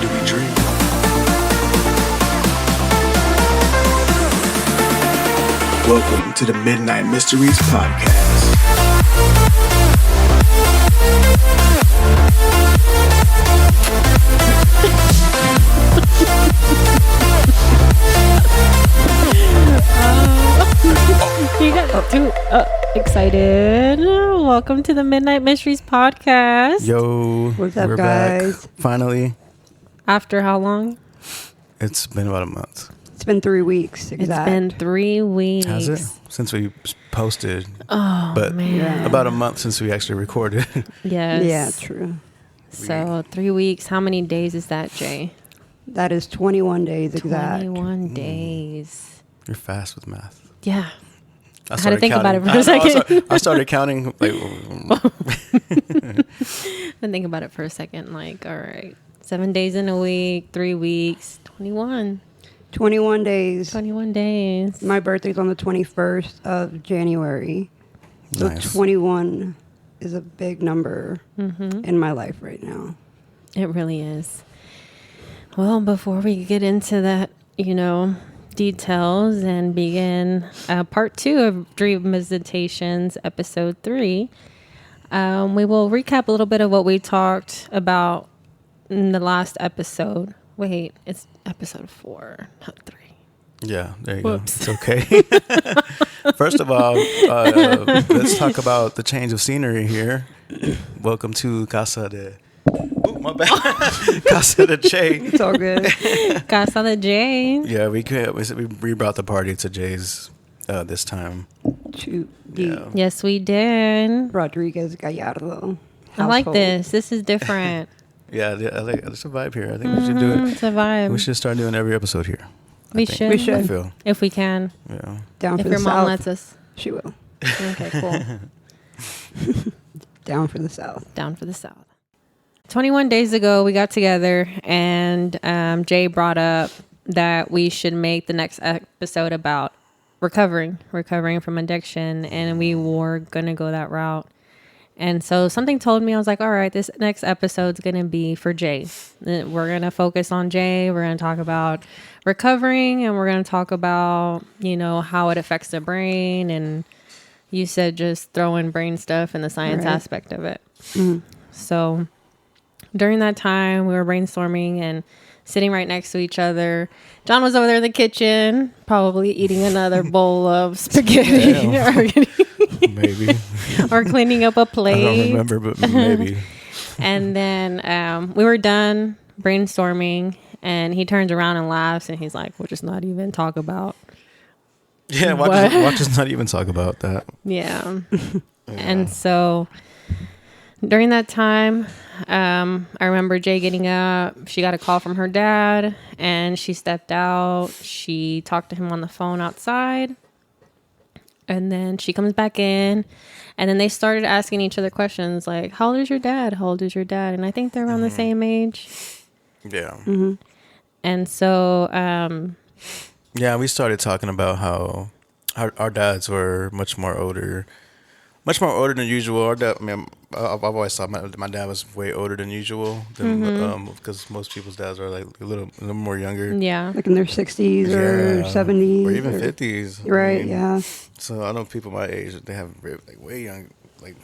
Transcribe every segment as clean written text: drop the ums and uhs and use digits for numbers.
do we dream? Welcome to the Midnight Mysteries Podcast. You got too excited. Welcome to the Midnight Mysteries Podcast. Yo, What's up, we're guys? back. Finally. After how long? It's been about a month. It's been 3 weeks. It's been 3 weeks. Has it? Since we posted. Oh, but man. Yeah. about a month since we actually recorded. Yes. Yeah, true. So 3 weeks. How many days is that, Jay? That is 21 days exact. 21 days. You're fast with math. Yeah. I had to think about it for a I know, second. I started counting. Like, And think about it for a second. Like, all right, 7 days in a week, 3 weeks, 21. 21 days. 21 days. My birthday's on the 21st of January. So Nice. 21 is a big number Mm-hmm. in my life right now. It really is. Well, before we get into that, details and begin part 2 of Dream Visitations, episode 3, we will recap a little bit of what we talked about in the last episode. Wait, it's episode 4, not 3. yeah, there you Whoops. go. It's okay. First of all, let's talk about the change of scenery here. Welcome to Casa de... Ooh, my bad. Casa de Che. It's all good. Casa de J. Yeah, we brought the party to Jay's this time. To Yeah. the Yes, we did. Rodriguez Gallardo. I like household. this. This is different. Yeah, I like there's a vibe here. I think we should do it. It's a vibe. We should start doing every episode here. I We think. should. We should. I feel. If we can. Yeah. Down If for your the mom South. lets us. She will. Okay, cool. Down for the South. Down for the South. 21 days ago, we got together and Jay brought up that we should make the next episode about recovering from addiction. And we were going to go that route. And so something told me, I was like, all right, this next episode's going to be for Jay. We're going to focus on Jay. We're going to talk about recovering and we're going to talk about, how it affects the brain. And you said just throw in brain stuff and the science Right. aspect of it. Mhm. So during that time, we were brainstorming and sitting right next to each other. John was over there in the kitchen, probably eating another bowl of spaghetti Maybe. or cleaning up a I plate. don't remember, but maybe. And then we were done brainstorming, and he turns around and laughs, and he's like, "We'll just not even talk about." Yeah, What? watch us not even talk about that. Yeah. And so during that time, I remember Jay getting up. She got a call from her dad and she stepped out. She talked to him on the phone outside. And then she comes back in. And then they started asking each other questions like, how old is your dad? How old is your dad? And I think they're around the same age. Yeah. Mm-hmm. And so, Yeah, we started talking about how our dads were much more older than usual. Our dad, I've always thought my dad was way older than usual, because most people's dads are like a little more younger. yeah. Like in their 60s or 70s. or even 50s. Right, yeah. So I know people my age, they have like way young, like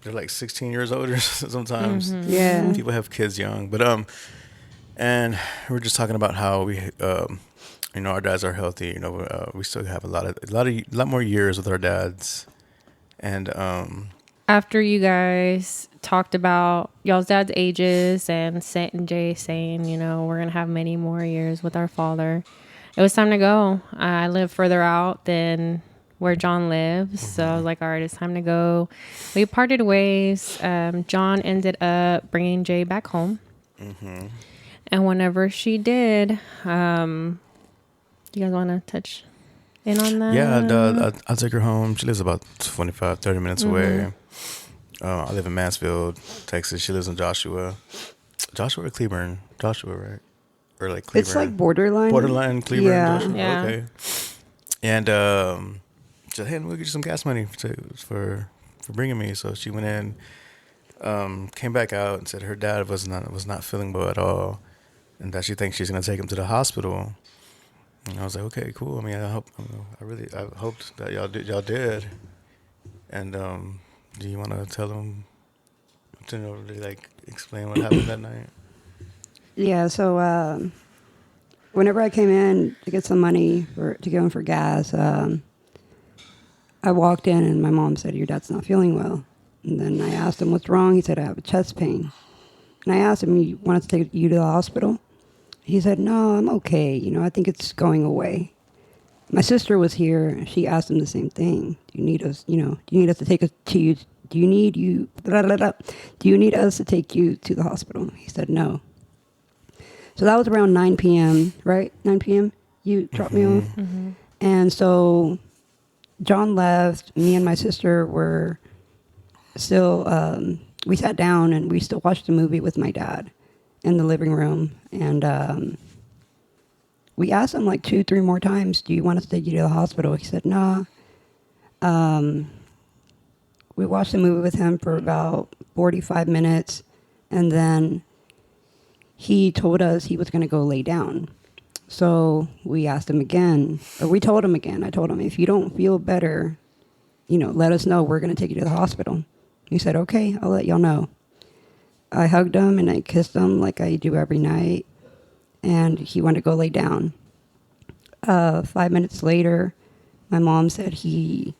they're like 16 years older sometimes. Yeah. People have kids young, but and we're just talking about how we our dads are healthy. We still have a lot more years with our dads, and After you guys talked about y'all's dad's ages and Jay saying, we're going to have many more years with our father, it was time to go. I live further out than where John lives. So I was like, all right, it's time to go. We parted ways. John ended up bringing Jay back home. And whenever she did, you guys want to touch in on that? yeah, I took her home. She lives about 25, 30 minutes away. I live in Mansfield, Texas. She lives in Joshua or Cleburne? Joshua, right? Or like Cleburne? It's like borderline. Borderline Cleburne. Yeah. Joshua? Yeah. Okay. And she said, "Hey, we'll get you some gas money for bringing me." So she went in, came back out, and said her dad was not feeling well at all. and that she thinks she's gonna take him to the hospital. And I was like, okay, cool. I mean, I hoped that y'all did. And do you want to tell them to really like explain what happened that night? Yeah, so whenever I came in to get some money to go in for gas, I walked in and my mom said, "Your dad's not feeling well." And then I asked him, "What's wrong?" He said, "I have a chest pain." And I asked him, "You want us to take you to the hospital?" He said, "No, I'm okay. I think it's going away." My sister was here. She asked him the same thing. Do you need us? Do you need us to take us to you? Do you need us to take you to the hospital? He said, "No." So that was around 9 p.m., right? 9 p.m. You dropped me off. Mm-hmm. And so John left. Me and my sister were still, we sat down and we still watched a movie with my dad in the living room. And we asked him like 2-3 more times, "Do you want us to take you to the hospital?" He said, "Nah." We watched the movie with him for about 45 minutes. And then he told us he was going to go lay down. So we asked him again, or we told him again. I told him, "If you don't feel better, let us know. We're going to take you to the hospital." He said, "Okay, I'll let y'all know." I hugged him and I kissed him like I do every night. And he went to go lay down. 5 minutes later, my mom said he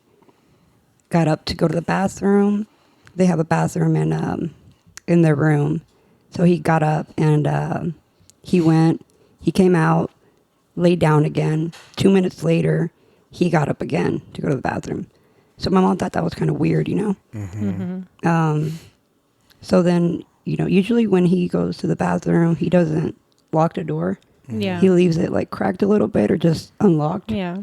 got up to go to the bathroom. They have a bathroom in their room. So he got up and he came out, laid down again. 2 minutes later, he got up again to go to the bathroom. So my mom thought that was kind of weird, So then, usually when he goes to the bathroom, he doesn't lock the door. Yeah. He leaves it like cracked a little bit or just unlocked. Yeah.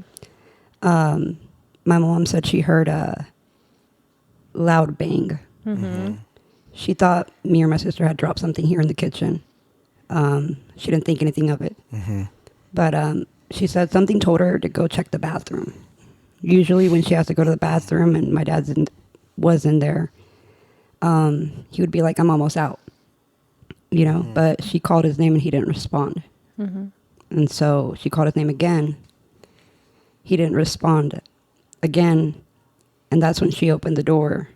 My mom said she heard a loud bang. Mm-hmm. She thought me or my sister had dropped something here in the kitchen. She didn't think anything of it. Mm-hmm. But she said something told her to go check the bathroom. Usually when she has to go to the bathroom and my dad was in there, he would be like, "I'm almost out." But she called his name and he didn't respond. Mm-hmm. And so she called his name again. He didn't respond again. And that's when she opened the door.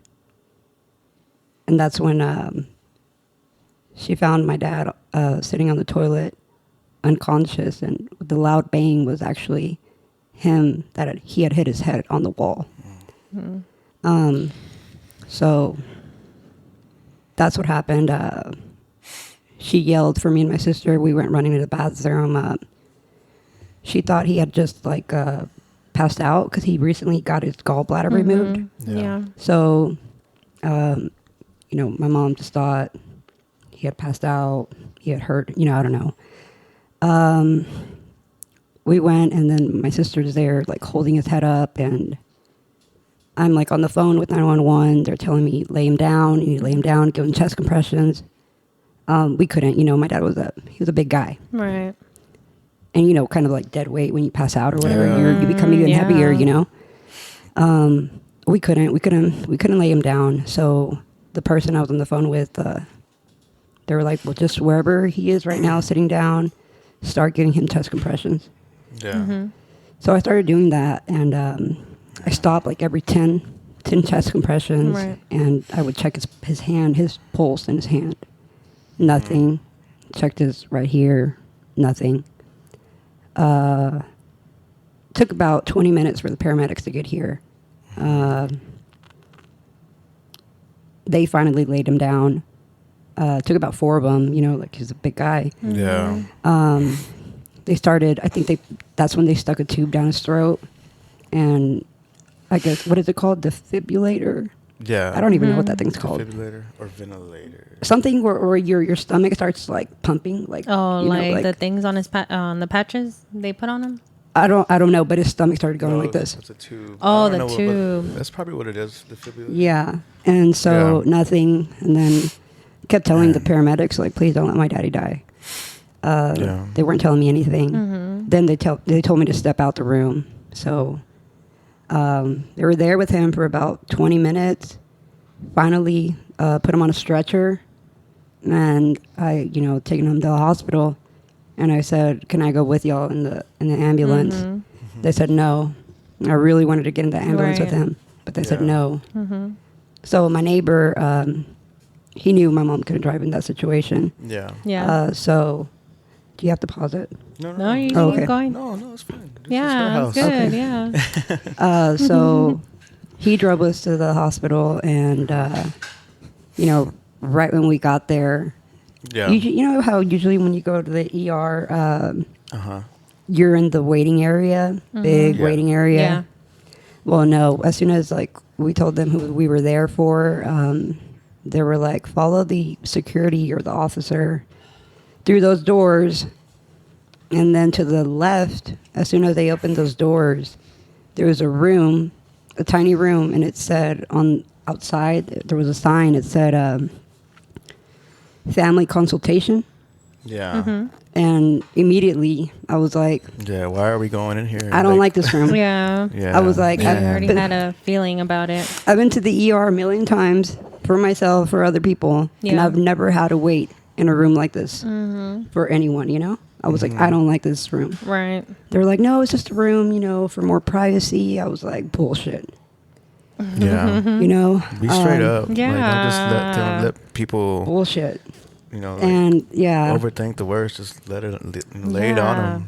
And that's when she found my dad sitting on the toilet, unconscious. And the loud bang was actually him, he had hit his head on the wall. Mm-hmm. So that's what happened. She yelled for me and my sister. We went running to the bathroom. She thought he had just passed out because he recently got his gallbladder removed. Yeah. So, my mom just thought he had passed out. He had hurt, I don't know. We went and then my sister's there like holding his head up and I'm like on the phone with 911. They're telling me, lay him down, give him chest compressions. We couldn't, my dad he was a big guy. Right. And, kind of like dead weight when you pass out or whatever, you become even heavier, We couldn't lay him down. So the person I was on the phone with, they were like, "Well, just wherever he is right now, sitting down, start giving him chest compressions." Yeah. Mm-hmm. So I started doing that, and I stopped like every 10 chest compressions, Right. and I would check his hand, his pulse in his hand. Nothing. Checked his right here. Nothing. Took about 20 minutes for the paramedics to get here. They finally laid him down. Took about 4 of them, like he's a big guy. Yeah. They started, that's when they stuck a tube down his throat. And I guess, what is it called? Defibrillator? Yeah. I don't even know what that thing's called. Defibrillator or ventilator. Something where your stomach starts like pumping, like the things on his on the patches they put on him. I don't know, but his stomach started going like this. It's a tube. Oh, I don't the know what- tube. that's probably what it is. Defibrillator. Yeah, and so Yeah. nothing, and then kept telling the paramedics like, "Please don't let my daddy die." Yeah. They weren't telling me anything. Mm-hmm. Then they told me to step out the room. So they were there with him for about 20 minutes. Finally, put him on a stretcher, and I, taking him to the hospital. and I said, "Can I go with y'all in the ambulance?" They said no. I really wanted to get in the ambulance with Right. him, but they said Yeah. no. So my neighbor, he knew my mom couldn't drive in that situation. Yeah. Yeah. So, do you have to pause it? No, you Oh, keep okay. going. No, it's fine. This is her Yeah, house. it's good. Okay. Yeah. So he drove us to the hospital, and right when we got there, Yeah. you know how usually when you go to the ER, Uh-huh. you're in the waiting area, big Yeah. waiting area. Yeah. Well, no. As soon as like we told them who we were there for, they were like, follow the security or the officer through those doors, and then to the left. As soon as they opened those doors, there was a room, a tiny room, and it said on outside there was a sign. It said family consultation, Yeah. and immediately I was like, Yeah. Why are we going in here? I don't like this room. Yeah. Yeah. I was like, I I've already been- had a feeling about it. I've been to the ER a million times for myself, for other people, and Yeah. I've never had to wait in a room like this for anyone, I was like, I don't like this room. Right. They were like, no, it's just a room, for more privacy. I was like, bullshit, Yeah. Be straight up. Like, don't just Yeah. let people, bullshit. like, And yeah, overthink the worst. Just lay it on Yeah. them.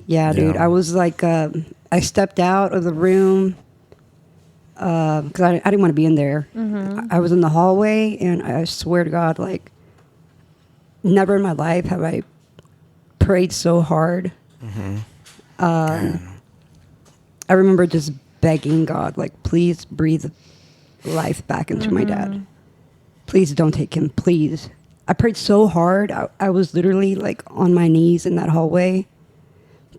yeah, dude, Yeah. I was like, I stepped out of the room because I didn't want to be in there. I was in the hallway, and I swear to God, like, never in my life have I prayed so hard. I remember just begging God, like, please breathe life back into my dad. Please don't take him, please. I prayed so hard. I was literally like on my knees in that hallway,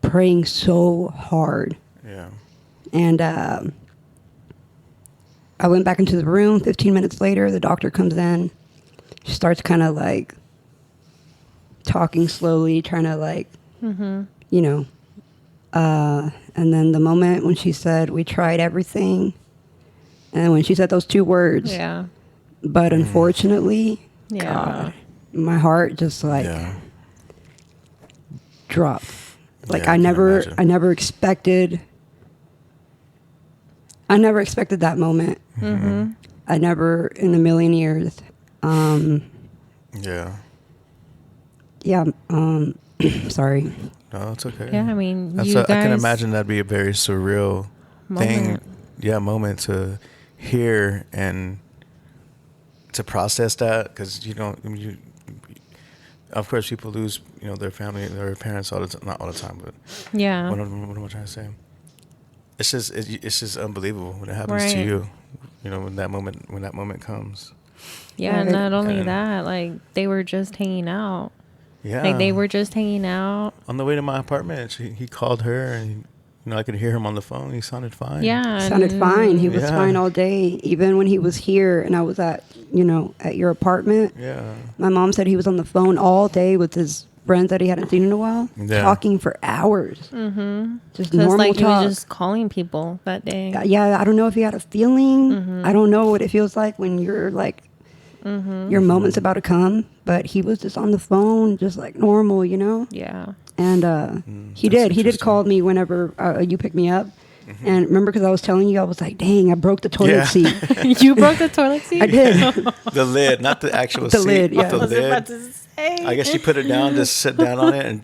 praying so hard. Yeah. And I went back into the room. 15 minutes later, the doctor comes in. She starts kind of like talking slowly, trying to like, and then the moment when she said, we tried everything, and when she said those two words, Yeah. but unfortunately, Yeah. God, my heart just like Yeah. dropped. Like Yeah, I I can never imagine. I never expected that moment. I never in a million years. Yeah. Yeah. Sorry. No, it's okay. Yeah, I mean, That's you I can guys- imagine that'd be a very surreal thing. Moment. Yeah, moment to hear and to process that, because of course people lose their family, their parents all the time, not all the time, but Yeah. what am I trying to say? It's just unbelievable when it happens to Right. you. When that moment comes. Yeah, and Right. not only And- that, like they were just hanging out. Yeah. Like they were just hanging out. on the way to my apartment. He called her, and I could hear him on the phone. He sounded fine. Yeah. Sounded fine. He was Yeah. fine all day, even when he was here and I was at your apartment. Yeah. My mom said he was on the phone all day with his friends that he hadn't seen in a while, Yeah. talking for hours. Just So it's normal like he talk. was just calling people that day. Yeah, I don't know if he had a feeling. I don't know what it feels like when you're like, your moment's about to come, but he was just on the phone, just like normal, Yeah. And he that's did interesting. call me whenever you picked me up. And remember, because I was telling you, I was like, dang, I broke the toilet Yeah. seat. You broke the toilet seat? I did. The lid, not the actual The seat. lid, yeah. The I was lid. say. I guess she put it down, just sit down on it, and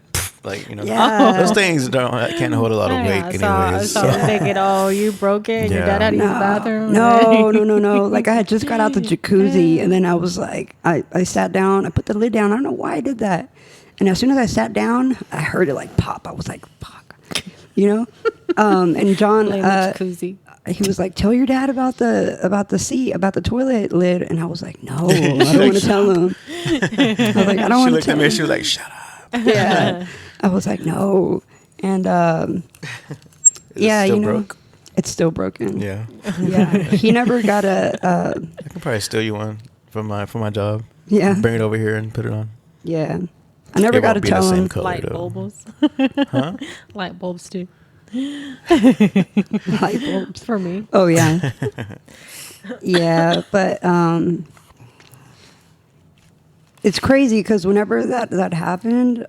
Yeah. those things can't hold a lot of weight, I anyways. saw him thinking, oh, you broke it. Your Yeah. dad had to use the bathroom. No. Like I had just got out the jacuzzi, and then I was like, I sat down, I put the lid down. I don't know why I did that. And as soon as I sat down, I heard it like pop. I was like, fuck, And John, Lay in the jacuzzi. he was like, tell your dad about the seat, about the toilet lid. And I was like, no, I don't want to tell him. I was like, I don't She want to looked tell at me him. and she was like, "Shut up." Yeah. I was like, no. And Is yeah, it still broke? it's still broken. Yeah, Yeah. He never got a I can probably steal you one from my job. yeah. Bring it over here and put it on. Yeah. I never It got to won't be the tell same him. color, Light though. bulbs. Huh? Light bulbs, too. Light bulbs. For me. Oh yeah. Yeah, but it's crazy because whenever that happened,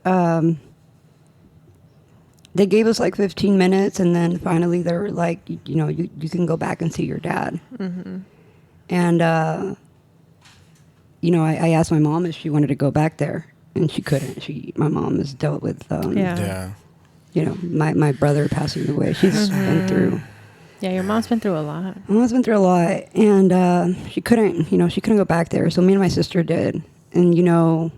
they gave us like 15 minutes, and then finally they were like, you know, you can go back and see your dad. And you know, I asked my mom if she wanted to go back there, and she couldn't. My mom has dealt with Yeah. you know, my brother passing away. She's been through. Yeah, your mom's been through a lot. My mom's been through a lot, and she couldn't go back there. So me and my sister did, and you know,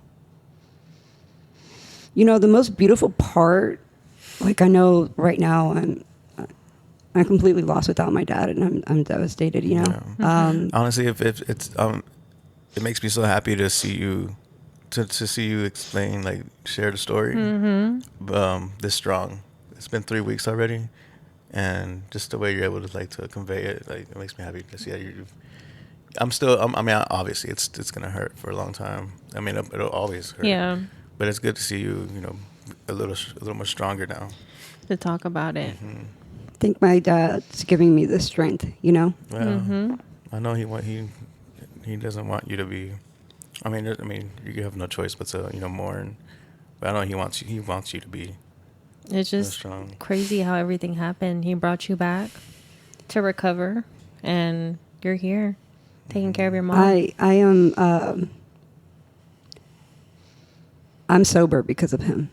the most beautiful part, like I know right now, I'm completely lost without my dad, and I'm devastated. You know, Honestly, if it's it makes me so happy to see you, to see you explain, like share the story, this strong. It's been 3 weeks already. And just the way you're able to like to convey it, like it makes me happy to see that you. I mean, obviously, it's gonna hurt for a long time. I mean, it'll always hurt. Yeah. But it's good to see you, you know, a little more stronger now. To talk about it. I think my dad's giving me the strength. You know. Well, I know he doesn't want you to be. I mean, you have no choice but to mourn. But I know he wants you to be. It's just strong. crazy how everything happened. He brought you back to recover, and you're here taking care of your mom. I am. I'm sober because of him.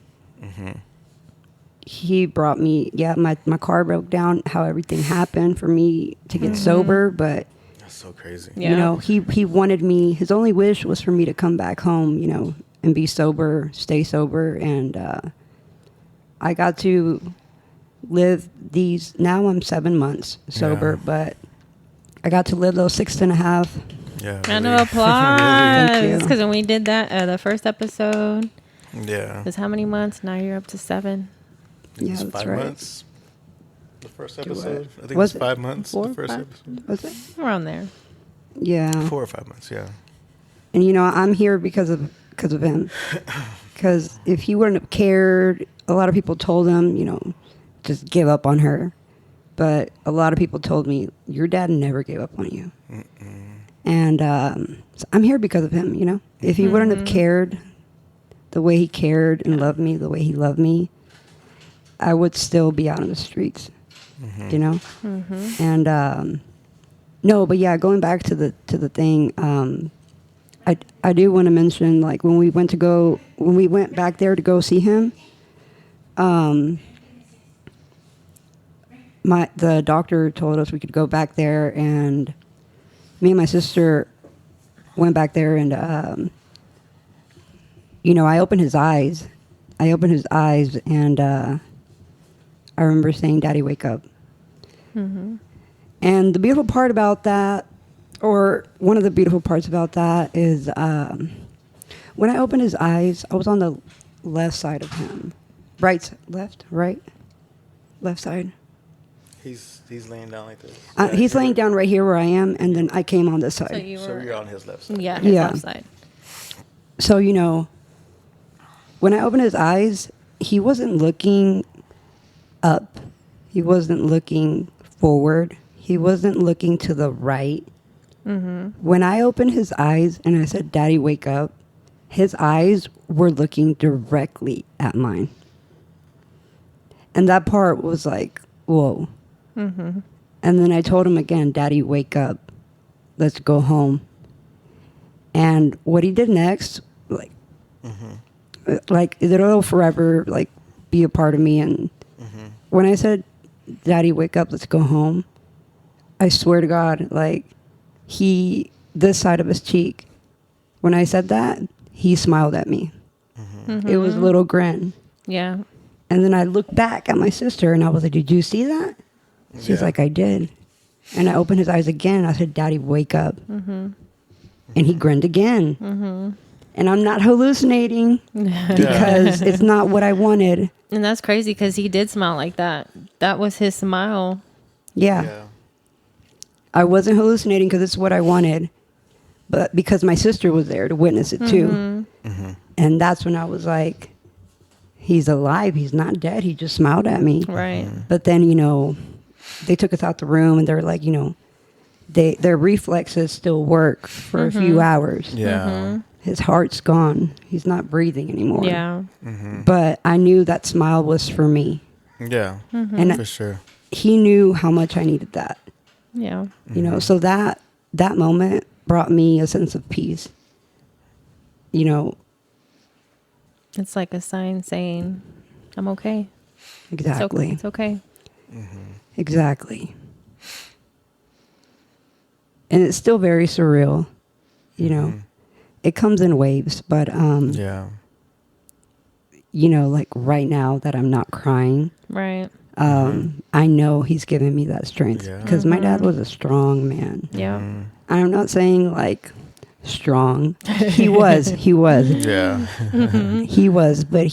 He brought me. Yeah, my car broke down. How everything happened for me to get sober, but That's so crazy. Yeah. you know, he wanted me. His only wish was for me to come back home. You know, and be sober, stay sober, and. I got to live these. Now I'm 7 months sober, Yeah. but I got to live those 6.5. Yeah. Round really. of applause. Thank you. Because when we did that, the first episode Yeah. was how many months? Now you're up to 7. Yeah, It's that's 5 right. months. The first Do episode. what? I think Was it was it 5 months. 4, The first 5? episode. Was it? Around there. Yeah. 4 or 5 months. Yeah. And you know, I'm here because of him. Because if he wouldn't have cared, a lot of people told him, you know, just give up on her. But a lot of people told me, your dad never gave up on you. And so I'm here because of him, you know. If he wouldn't have cared the way he cared and loved me the way he loved me, I would still be out on the streets, you know. And no, but yeah, going back to the thing, I do want to mention, like when we went back there to go see him, the doctor told us we could go back there, and me and my sister went back there, and you know, I opened his eyes, and I remember saying, "Daddy, wake up." And the beautiful part about that, or one of the beautiful parts about that, is when I opened his eyes, I was on the left side of him. Right side. He's laying down like this. He's laying down right here where I am, and then I came on this side. So you So were. you're on his left side. Yeah, his Yeah. left side. So, you know, when I opened his eyes, he wasn't looking up. He wasn't looking forward. He wasn't looking to the right. When I opened his eyes and I said, "Daddy, wake up," his eyes were looking directly at mine. And that part was like, whoa. And then I told him again, "Daddy, wake up. Let's go home." And what he did next, like it'll forever like be a part of me. And when I said, "Daddy, wake up, let's go home," I swear to God, like this side of his cheek, when I said that, he smiled at me. It was a little grin. Yeah. And then I looked back at my sister and I was like, "Did you see that?" She's Yeah. like, "I did." And I opened his eyes again. I said, "Daddy, wake up." And he grinned again. And I'm not hallucinating because it's not what I wanted. And that's crazy because he did smile like that. That was his smile. Yeah. I wasn't hallucinating because it's what I wanted. But because my sister was there to witness it too. And that's when I was like, he's alive. He's not dead. He just smiled at me. Right. But then, you know, they took us out the room and they were like, you know, their reflexes still work for a few hours. Yeah. his heart's gone. He's not breathing anymore. Yeah. But I knew that smile was for me. Yeah, And for sure. he knew how much I needed that. Yeah. You know, so that moment brought me a sense of peace. You know, It's like a sign saying, I'm okay. exactly. It's okay. Exactly. And it's still very surreal, you know. It comes in waves, but Yeah. you know, like right now that I'm not crying, Right. I know he's given me that strength Yeah. because my dad was a strong man. Yeah. I'm not saying like strong. He was, Yeah. he was, but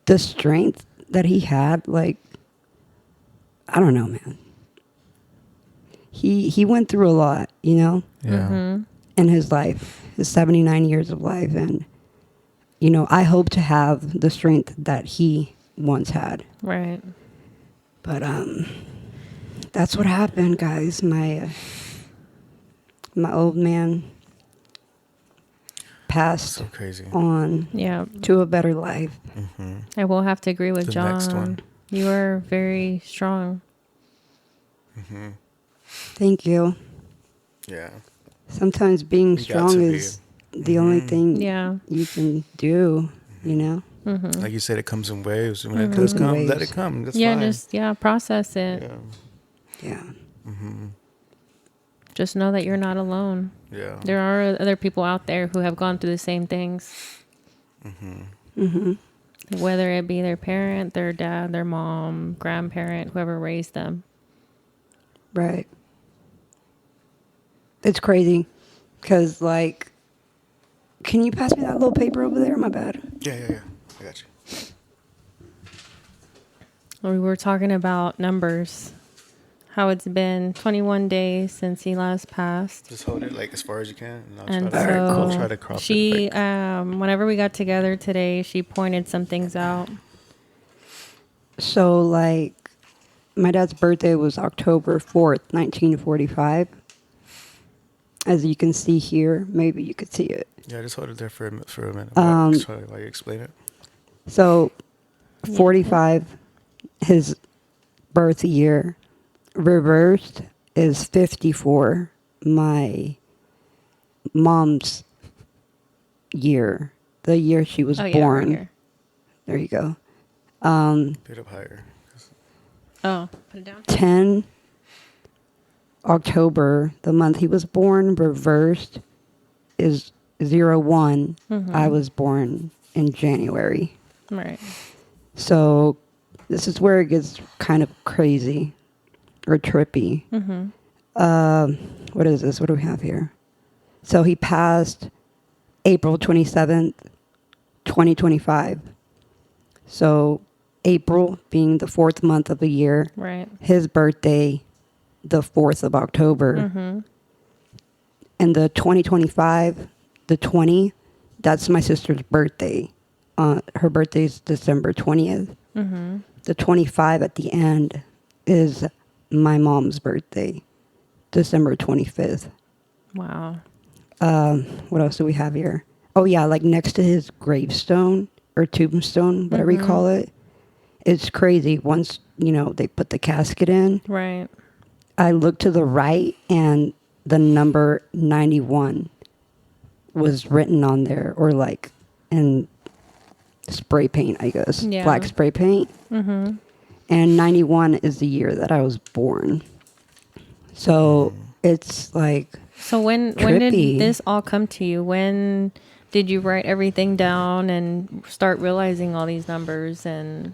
the strength that he had, like, I don't know, man. He went through a lot, you know, Yeah. in his life, his 79 years of life. And, you know, I hope to have the strength that he once had. Right. But that's what happened, guys. My old man passed So crazy. on Yeah. to a better life. I will have to agree with The John. next one. You are very strong. Thank you. Yeah. Sometimes being You got strong to be. is the only thing Yeah. you can do, you know? Like you said, it comes in waves. When it Comes does in come, waves. let it come. That's Yeah. fine. Just, process it. Yeah. Yeah. Just know that you're not alone. Yeah. There are other people out there who have gone through the same things. Whether it be their parent, their dad, their mom, grandparent, whoever raised them. Right. It's crazy because, like, can you pass me that little paper over there? My bad. Yeah. I got you. We were talking about numbers. How it's been 21 days since he last passed. Just hold it like as far as you can, and And I'll so try to crop she, it. Like, whenever we got together today, she pointed some things out. So, like, my dad's birthday was October 4th, 1945. As you can see here, maybe you could see it. yeah, just hold it there for a minute. While you explain it. So, 45, his birth year, reversed is 54, my mom's year, the year she was Oh, yeah, born. right here. There you go. Put it up higher. Oh, put it down. 10 October, the month he was born, reversed is 01. I was born in January. Right. So this is where it gets kind of crazy or trippy. What is this? What do we have here? So he passed April 27th, 2025. So April being the 4th month of the year. Right. His birthday, the 4th of October. And the 2025, the 20, that's my sister's birthday. Her birthday's December 20th. The 25 at the end is my mom's birthday, December 25th. Wow. What else do we have here? Oh, yeah, like next to his gravestone or tombstone, whatever you call it. It's crazy. Once, you know, they put the casket in, Right. I looked to the right and the number 91 was written on there, or like in spray paint, I guess. Yeah. Black spray paint. And 91 is the year that I was born. So it's like, So when Trippy. did this all come to you? When did you write everything down and start realizing all these numbers? And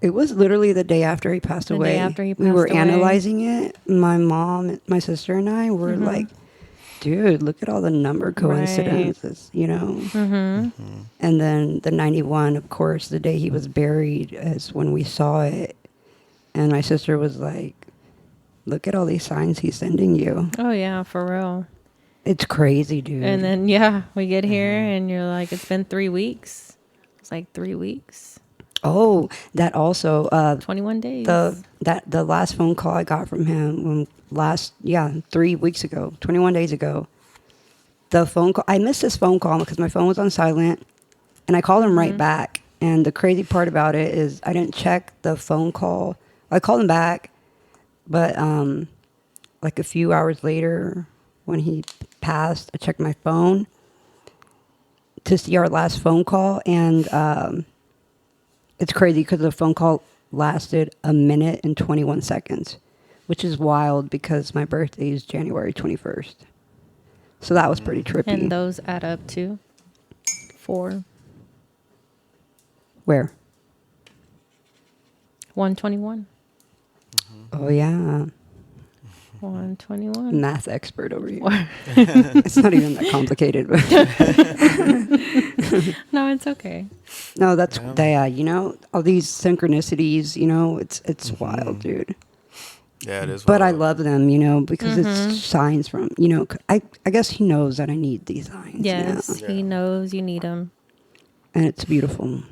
it was literally the day after he passed The day away. after he we were passed away. analyzing it. My mom, my sister, and I were like, dude, look at all the number coincidences, you know? And then the 91, of course, the day he was buried is when we saw it. And my sister was like, look at all these signs he's sending you. oh yeah, for real. It's crazy, dude. And then we get here and you're like, it's been 3 weeks. It's like 3 weeks, oh, that also, 21 days. the last phone call I got from him 3 weeks ago, 21 days ago, the phone call, I missed his phone call because my phone was on silent, and I called him right back. And the crazy part about it is I didn't check the phone call. I called him back, but like a few hours later when he passed, I checked my phone to see our last phone call, and it's crazy because the phone call lasted 1 minute and 21 seconds, which is wild because my birthday is January 21st. So that was pretty trippy. And those add up to 4. Where? 121. Oh, yeah. 121. Math expert over here. It's not even that complicated. But No, it's okay. no, that's, you know, all these synchronicities, you know, it's wild, dude. Yeah, it is. But I wild. love them, you know, because it's signs from, you know, I guess he knows that I need these signs. Yes, Yeah. he knows you need them. And it's beautiful.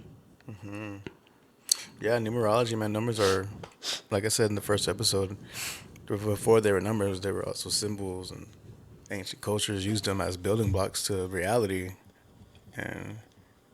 Yeah, numerology, man. Numbers are, like I said in the first episode, before they were numbers, they were also symbols, and ancient cultures used them as building blocks to reality. And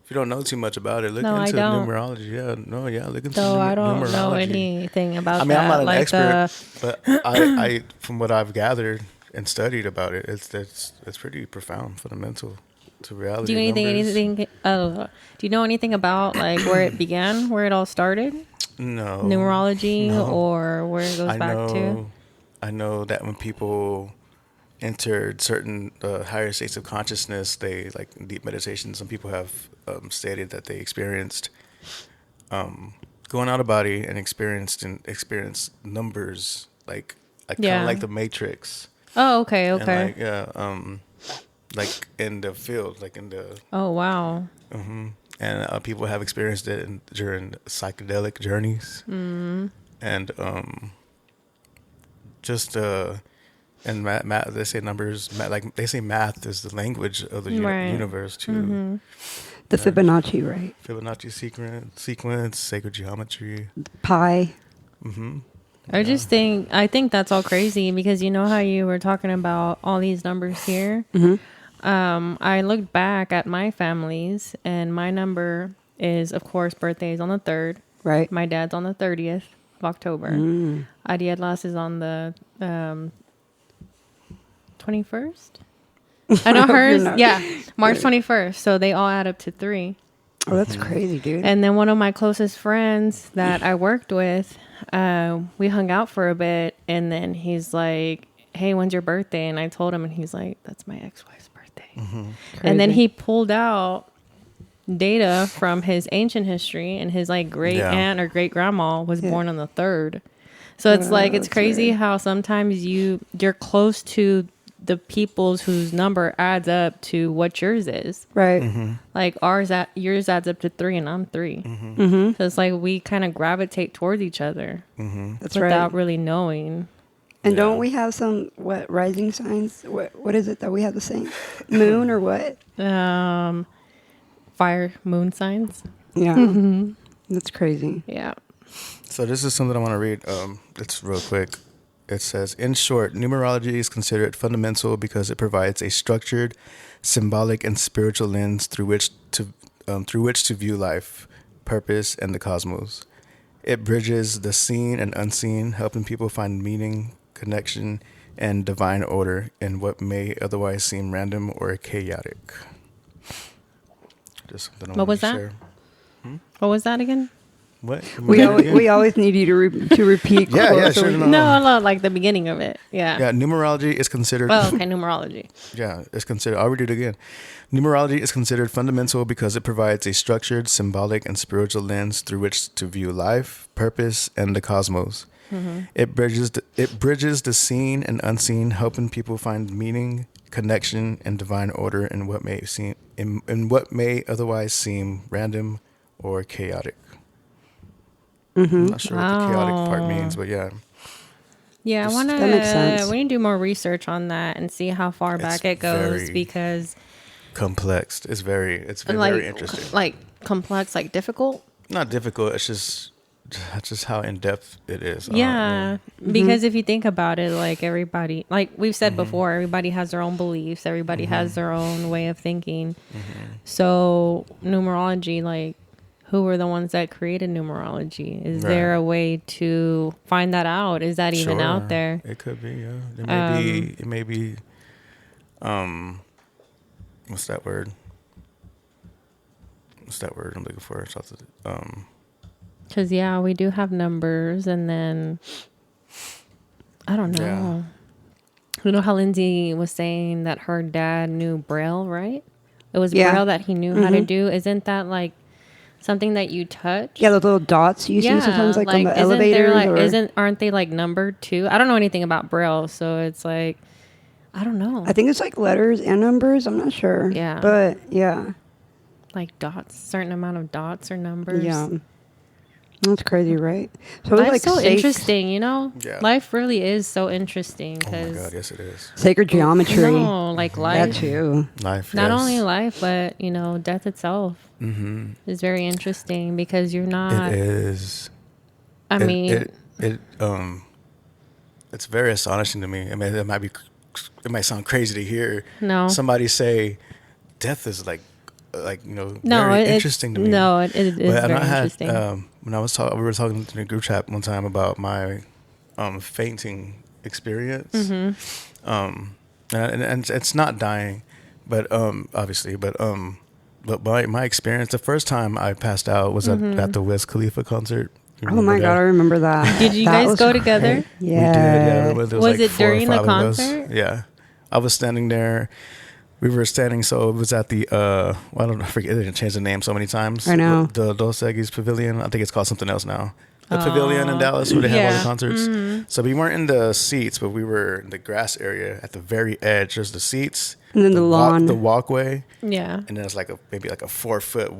if you don't know too much about it, look No, I into don't. numerology. Look into So I don't numerology. know anything about I mean, that. I'm not an like expert, but I, from what I've gathered and studied about it, it's pretty profound, fundamental to reality. do you do you know anything about like where it began, where it all started? No. Numerology No. or where it goes back to? I know that when people entered certain higher states of consciousness, they, like in deep meditation, some people have stated that they experienced going out of body and experienced numbers like kind Yeah. of like the Matrix. Oh, okay, And okay. like in the field, like in the Oh, wow. and people have experienced it during psychedelic journeys, and just and math. They say numbers, like they say math is the language of the Right. universe too. The Fibonacci, right? Fibonacci sequence, sacred geometry. Pi. I think that's all crazy because you know how you were talking about all these numbers here? I looked back at my families, and my number is, of course, birthday is on the 3rd. Right. My dad's on the 30th of October. Adiedlas is on the 21st. I know hers. not- Yeah, March 21st. So they all add up to 3. Oh, that's crazy, dude. And then one of my closest friends that I worked with, we hung out for a bit, and then he's like, "Hey, when's your birthday?" And I told him, and he's like, "That's my ex-wife's birthday." And then Crazy. he pulled out data from his ancient history, and his like great Yeah. aunt or great grandma was born on the 3rd. So it's like it's that's crazy weird. how sometimes you're close to the people's whose number adds up to what yours is. Right. Like yours adds up to 3 and I'm 3. So it's like we kind of gravitate towards each other That's without right. really knowing. And Yeah. don't we have some rising signs? What is it that we have the same moon or what? Fire moon signs. Yeah. That's crazy. Yeah. So this is something I want to read. It's real quick. It says, in short, numerology is considered fundamental because it provides a structured, symbolic, and spiritual lens through which to view life, purpose, and the cosmos. It bridges the seen and unseen, helping people find meaning, connection, and divine order in what may otherwise seem random or chaotic. Just something I What wanted was to that? share. What was that again? What? We always need you to repeat. Yeah, quotes sure, or- no. No, like the beginning of it. Yeah. Yeah, numerology is considered. Oh, okay, numerology. Yeah, it's considered. I'll read it again. Numerology is considered fundamental because it provides a structured, symbolic, and spiritual lens through which to view life, purpose, and the cosmos. It bridges the seen and unseen, helping people find meaning, connection, and divine order in what may otherwise seem random or chaotic. I'm not sure what the chaotic part means, but yeah. Yeah, Just- I That makes sense. we need to do more research on that and see how far back it goes very because Complex. It's very like very interesting. like complex, like difficult. Not difficult. It's just just how in depth it is. Yeah, because if you think about it, like everybody, like we've said before, everybody has their own beliefs. Everybody has their own way of thinking. So numerology, like, who were the ones that created numerology? Is there a way to find that out? Is that even out there? It could be. Yeah, it may be. What's that word? What's that word I'm looking for? Because we do have numbers, and then I don't know. Yeah. You know how Lindsay was saying that her dad knew Braille, right? It was Yeah. Braille that he knew how to do. Isn't that like something that you touch? Yeah, the little dots you see sometimes, like on the elevators. Aren't they like numbered too? I don't know anything about Braille, so it's like, I don't know. I think it's like letters and numbers. I'm not sure. Yeah. But yeah. Like dots, certain amount of dots or numbers. Yeah. That's crazy, right? So Life's like so interesting, Yeah. Life really is so interesting Oh my because God, yes, it is. sacred geometry. no, like That life, too. Life. not yes. only life, but death itself is very interesting because you're not. It is. I mean, It's very astonishing to me. I mean, it might sound crazy to hear No. somebody say death is like no, very interesting to me. No, it is But very I had interesting. when we were talking in the group chat one time about my fainting experience. And it's not dying, but obviously, but my experience, the first time I passed out was at the Wiz Khalifa concert. You Oh my remember God, I that? remember that. Did you That guys was go great. together? Yeah. We did, yeah. There Was like it 4 or during the 5 of us. concert? Yeah. I was standing there. We were standing, so it was at the, I forget, they didn't change the name so many times. I know. The Dos Equis Pavilion. I think it's called something else now. The Pavilion in Dallas where they have all the concerts. So we weren't in the seats, but we were in the grass area at the very edge. There's the seats. And then the lawn. The walkway. Yeah. And then it's like maybe like a 4-foot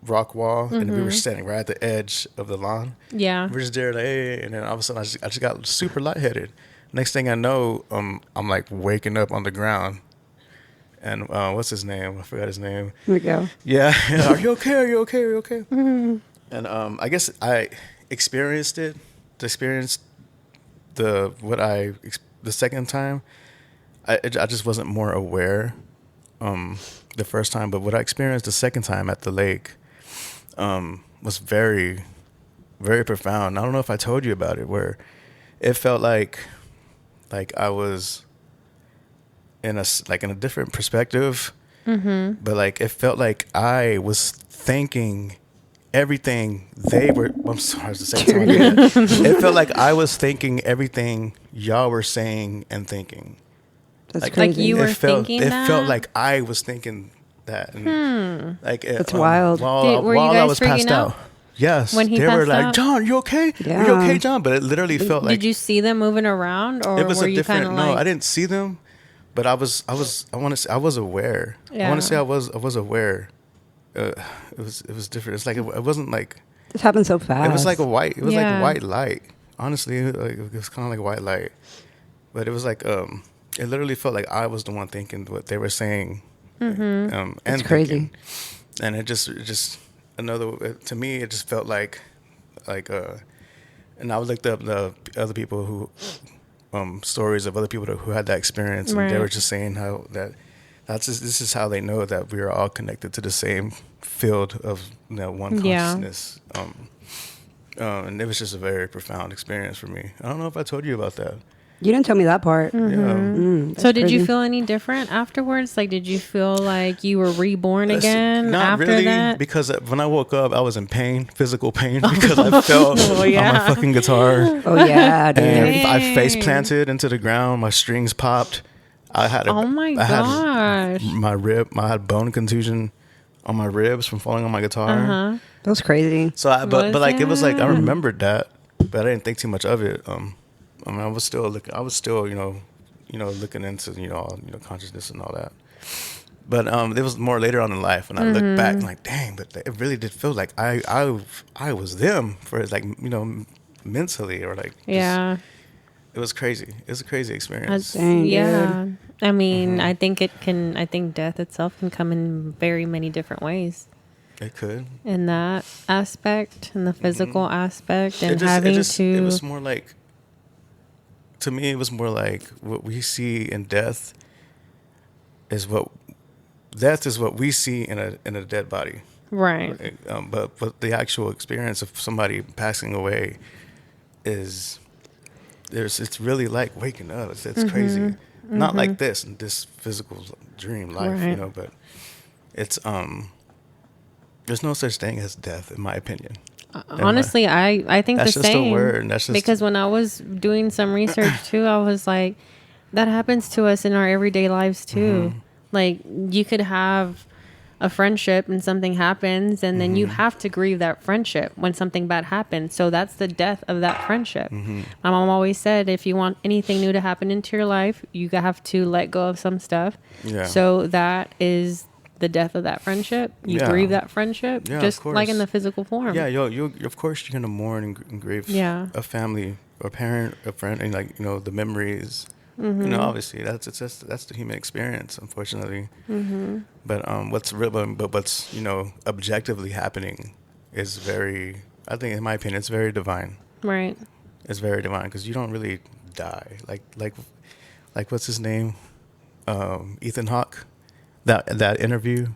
rock wall. And we were standing right at the edge of the lawn. Yeah. We're just there like, hey, and then all of a sudden I just got super lightheaded. Next thing I know, I'm like waking up on the ground. And what's his name? I forgot his name. Here we go. Yeah. Are you okay? Are you okay? Are you okay? And I guess I experienced it. The second time. I just wasn't more aware the first time, but what I experienced the second time at the lake was very, very profound. I don't know if I told you about it, where it felt like I was in a different perspective, but like it felt like I was thinking everything they were. I'm sorry to say it. It felt like I was thinking everything y'all were saying and thinking. That's Like crazy. you were it felt, thinking it that? felt like I was thinking that. And like That's wild. Were you while I guys was freaking passed out? out. Yes, When he they were passed like, out? "John, you okay? Yeah. You okay, John?" But it literally felt like Did you see them moving around, or it was were a you kind different. of like? No, I didn't see them, but I was aware. Yeah. I want to say I was aware. It was different. It's like it wasn't like This happened so fast. it was like like a Yeah. white light. Honestly, it was kind of like a white light, but it was like it literally felt like I was the one thinking what they were saying. And That's crazy. thinking. And it just to me it just felt like and I looked up the other people who stories of other people who had that experience, and they Right. were just saying how this is how they know that we are all connected to the same field of one Yeah. consciousness. And it was just a very profound experience for me. I don't know if I told you about that. You didn't tell me that part. Yeah. That's So did you crazy. feel any different afterwards? Like, did you feel like you were reborn That's- again not after really, that? because when I woke up, I was in pain, physical pain, because I fell Oh, yeah. on my fucking guitar. Oh yeah, dude. And I face Dang. planted into the ground. My strings popped. I had Oh my I had gosh. my rib. I had bone contusion on my ribs from falling on my guitar. Uh-huh. That was crazy. So, but like it was like I Yeah. remembered that, but I didn't think too much of it. I mean, I was still looking. I was still looking into consciousness and all that. But it was more later on in life when I look back, I'm like, dang, but it really did feel like I was them for like mentally or like just- Yeah. it was crazy. It was a crazy experience. Dang, yeah. I mean, Mm-hmm. I think death itself can come in very many different ways. It could. in that aspect, in the physical aspect, and It was more like, to me, it was more like what we see in death is what we see in a dead body. right. But the actual experience of somebody passing away it's really like waking up. It's crazy. Not like this physical dream life, Right. but it's there's no such thing as death, in my opinion. Honestly, I think That's the just a same. word. That's just because when I was doing some research too, I was like, that happens to us in our everyday lives too. Like, you could have a friendship and something happens, and then you have to grieve that friendship when something bad happens. So that's the death of that friendship. My mom always said, if you want anything new to happen into your life, you have to let go of some stuff. Yeah. So that is the death of that friendship. You Yeah. grieve that friendship, Yeah, of just like in course. the physical form. Yeah, you of course you're gonna mourn and grieve Yeah. a family, or a parent, a friend, and like the memories. Obviously that's the human experience, unfortunately. But what's real, but what's objectively happening is very. I think, in my opinion, it's very divine. Right. It's very divine because you don't really die. Like what's his name? Ethan Hawke. That interview.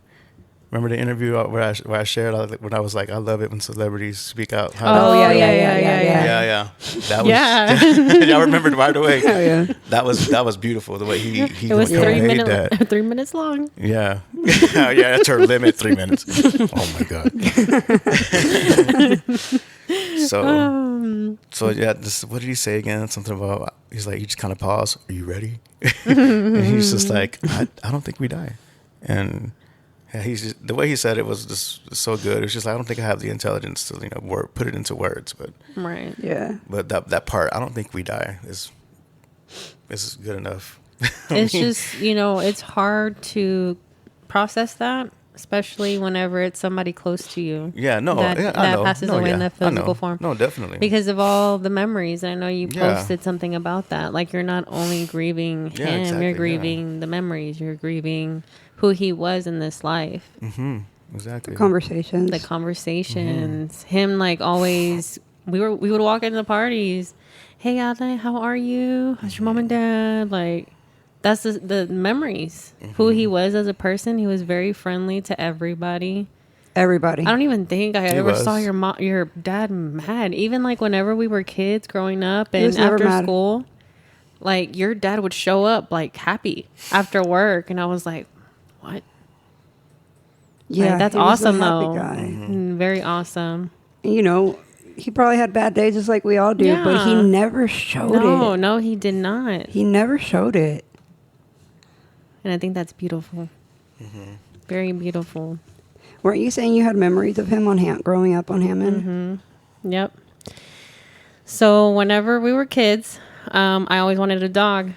Remember the interview where I shared when I was like, I love it when celebrities speak out. Oh, yeah. Yeah. That was. Yeah. Y'all remembered right away. Oh, yeah. That was beautiful. The way he It was conveyed that. 3 minutes long. Yeah. Yeah, that's her limit, 3 minutes. Oh my God. So yeah, what did he say again? Something about, he's like, he just kind of paused. Are you ready? And he's just like, I don't think we die. And yeah, the way he said it was just so good. It was just like, I don't think I have the intelligence to put it into words, but Right. Yeah. but that part, I don't think we die, is good enough. It's just, it's hard to process that, especially whenever it's somebody close to you. Yeah, no, that, yeah, I that know. passes No, away in yeah, the I know. physical form. No, definitely. Because of all the memories. I know you Yeah. posted something about that. Like, you're not only grieving Yeah, him, exactly, you're yeah. grieving the memories. You're grieving who he was in this life. Exactly. Conversations. The conversations. Him, like, always, we would walk into the parties. Hey, Ale, how are you? How's your mom and dad? Like, that's the memories. Who he was as a person. He was very friendly to everybody. Everybody. I don't even think I ever was. saw your dad mad. Even like whenever we were kids growing up He and was never after mad. school, like, your dad would show up like happy after work, and I was like, what? Yeah, Like, that's he was a awesome happy though. guy. Very awesome. He probably had bad days just like we all do, but he Yeah. never showed it. No, he did not. He never showed it. And I think that's beautiful. Very beautiful. Weren't you saying you had memories of him growing up on Hammond? Yep. So whenever we were kids, I always wanted a dog.